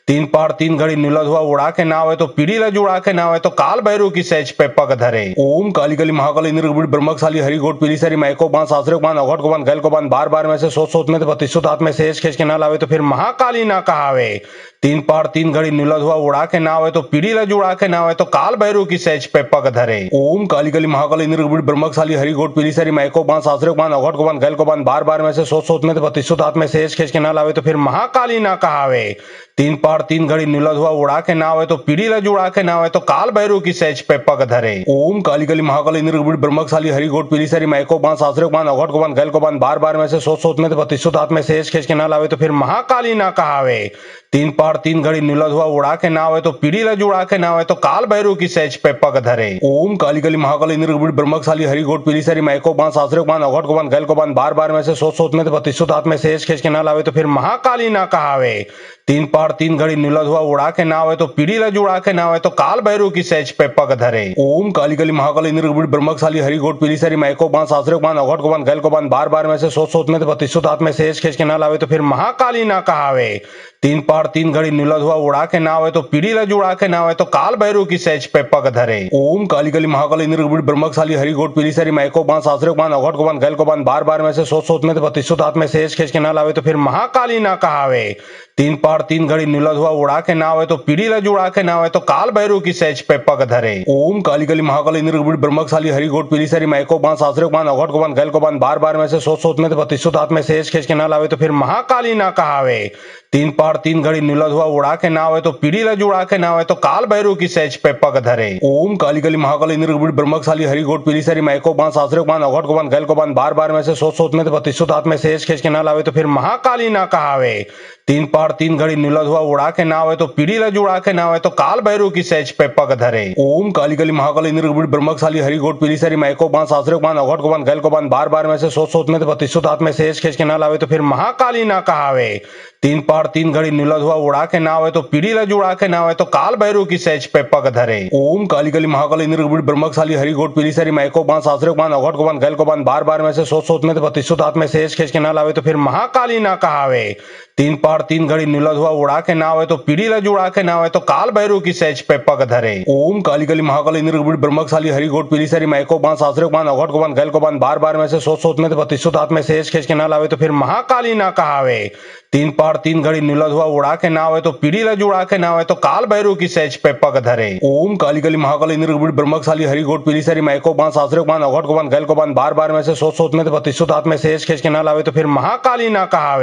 Speaker 1: तीन पार तीन घड़ी नीला धुआ उड़ा के ना आवे तो पीढ़ी ला जुड़ा के ना आवे तो काल भैरव की सहज पे पग धरे। ओम काली काली महाकाली इंद्र ब्रह्मशाली हरि घोट पीली सारी माइको बांस आश्रय बांध अघट को बांध गैल को बांध बार बार में से सोच में तो बत्तीसों हाथ में से एज खींच के ना लावे तो फिर महाकाली ना कहावे। तीन पहाड़ तीन घड़ी नीला धुआ उड़ा के नाव है तो पीढ़ी ला जुड़ा के नाव है तो काल भैरव की सहज पे पग धरे। ओम काली काली महाकाली निर्गुण ब्रह्मशाली हरि घोट पीली सारी माइको बांध सासरे को बांध अघट को बांध गैल को बांध बार बार में से सोच में तो बत्तीसों हाथ में से खींच के ना लावे तो फिर महाकाली ना कहावे। तीन पहाड़ तीन घड़ी नीला धुआ उड़ा के नाव है तो पीढ़ी ला जुड़ा के नाव है तो काल भैरव की सहज पे पग धरे। ओम काली काली महाकाली निर्गुण ब्रह्मशाली हरि घोट पीली सारी माइको बांध सासरे को बांध अघट को बांध गैल को बांध बार बार में से सोच में तो बत्तीसों हाथ में से खींच के ना लावे तो फिर महाकाली ना कहावे। तीन पहाड़ तीन घड़ी नीला धुआ उड़ा के नाव है तो पीढ़ी ला जुड़ा के नाव है तो काल भैरव की सहज पे पग धरे। ओम काली काली महाकाली निर्गुण ब्रह्मशाली हरि घोट पीली सारी माइको बांध सासरे को बांध अघट को बांध गैल को बांध बार बार में से सोच में तो बत्तीसों हाथ में से खींच के ना लावे तो फिर महाकाली ना कहावे। तीन पहाड़ तीन घड़ी नीला धुआ उड़ा के नाव है तो पीढ़ी ला जुड़ा के नाव है तो काल भैरव की सहज पे पग धरे। ओम काली काली महाकाली निर्गुण ब्रह्मशाली हरि घोट पीली सारी माइको बांध सासरे को बांध अघट को बांध गैल को बांध बार बार में से सोच में तो बत्तीसों हाथ में से खींच के ना लावे तो फिर महाकाली ना कहावे। तीन पहाड़ तीन घड़ी नीला धुआ उड़ा के नाव है तो पीढ़ी ला जुड़ा के नाव है तो काल भैरव की सहज पे पग धरे। ओम काली काली महाकाली निर्गुण ब्रह्मशाली हरि घोट पीली सारी माइको बांध सासरे को बांध अघट को बांध गैल को बांध बार बार में से सोच में तो बत्तीसों हाथ में से खींच के ना लावे तो फिर महाकाली ना कहावे। तीन पहाड़ तीन घड़ी नीला धुआ उड़ा के नाव है तो पीढ़ी ला जुड़ा के नाव है तो काल भैरव की सहज पे पग धरे। ओम काली काली महाकाली निर्गुण ब्रह्मशाली हरि घोट पीली सारी माइको बांध सासरे को बांध अघट को बांध गैल को बांध बार बार में से सोच में तो बत्तीसों हाथ में से खींच के ना लावे तो फिर महाकाली ना कहावे। तीन पहाड़ तीन घड़ी नीला धुआ उड़ा के नाव है तो पीढ़ी ला जुड़ा के नाव है तो काल भैरव की सहज पे पग धरे। ओम काली काली महाकाली निर्गुण ब्रह्मशाली हरि घोट पीली सारी माइको बांध सासरे को बांध अघट को बांध गैल को बांध बार बार में से सोच में तो बत्तीसों हाथ में से खींच के ना लावे तो फिर महाकाली ना कहावे। तीन पहाड़ तीन घड़ी नीला धुआ उड़ा के नाव है तो पीढ़ी ला जुड़ा के नाव है तो काल भैरव की सहज पे पग धरे। ओम काली काली महाकाली निर्गुण ब्रह्मशाली हरि घोट पीली सारी माइको बांध सासरे को बांध अघट को बांध गैल को बांध बार बार में से सोच में तो बत्तीसों हाथ में से खींच के ना लावे तो फिर महाकाली ना कहावे। तीन पहाड़ तीन घड़ी नीला धुआ उड़ा के नाव है तो पीढ़ी ला जुड़ा के नाव है तो काल भैरव की सहज पे पग धरे। ओम काली काली महाकाली निर्गुण ब्रह्मशाली हरि घोट पीली सारी माइको बांध सासरे को बांध अघट को बांध गैल को बांध बार बार में से सोच में तो बत्तीसों हाथ में से खींच के ना लावे तो फिर महाकाली ना कहावे। तीन पहाड़ तीन घड़ी नीला धुआ उड़ा के नाव है तो पीढ़ी ला जुड़ा के नाव है तो काल भैरव की सहज पे पग धरे। ओम काली काली महाकाली निर्गुण ब्रह्मशाली हरि घोट पीली सारी माइको बांध सासरे को बांध अघट को बांध गैल को बांध बार बार में से सोच में तो बत्तीसों हाथ में से खींच के ना लावे तो फिर महाकाली ना कहावे। तीन पहाड़ तीन घड़ी नीला धुआ उड़ा के नाव है तो पीढ़ी ला जुड़ा के नाव है तो काल भैरव की सहज पे पग धरे। ओम काली काली महाकाली निर्गुण ब्रह्मशाली हरि घोट पीली सारी माइको बांध सासरे को बांध अघट को बांध गैल को बांध बार बार में से सोच में तो बत्तीसों हाथ में से खींच के ना लावे तो फिर महाकाली ना कहावे।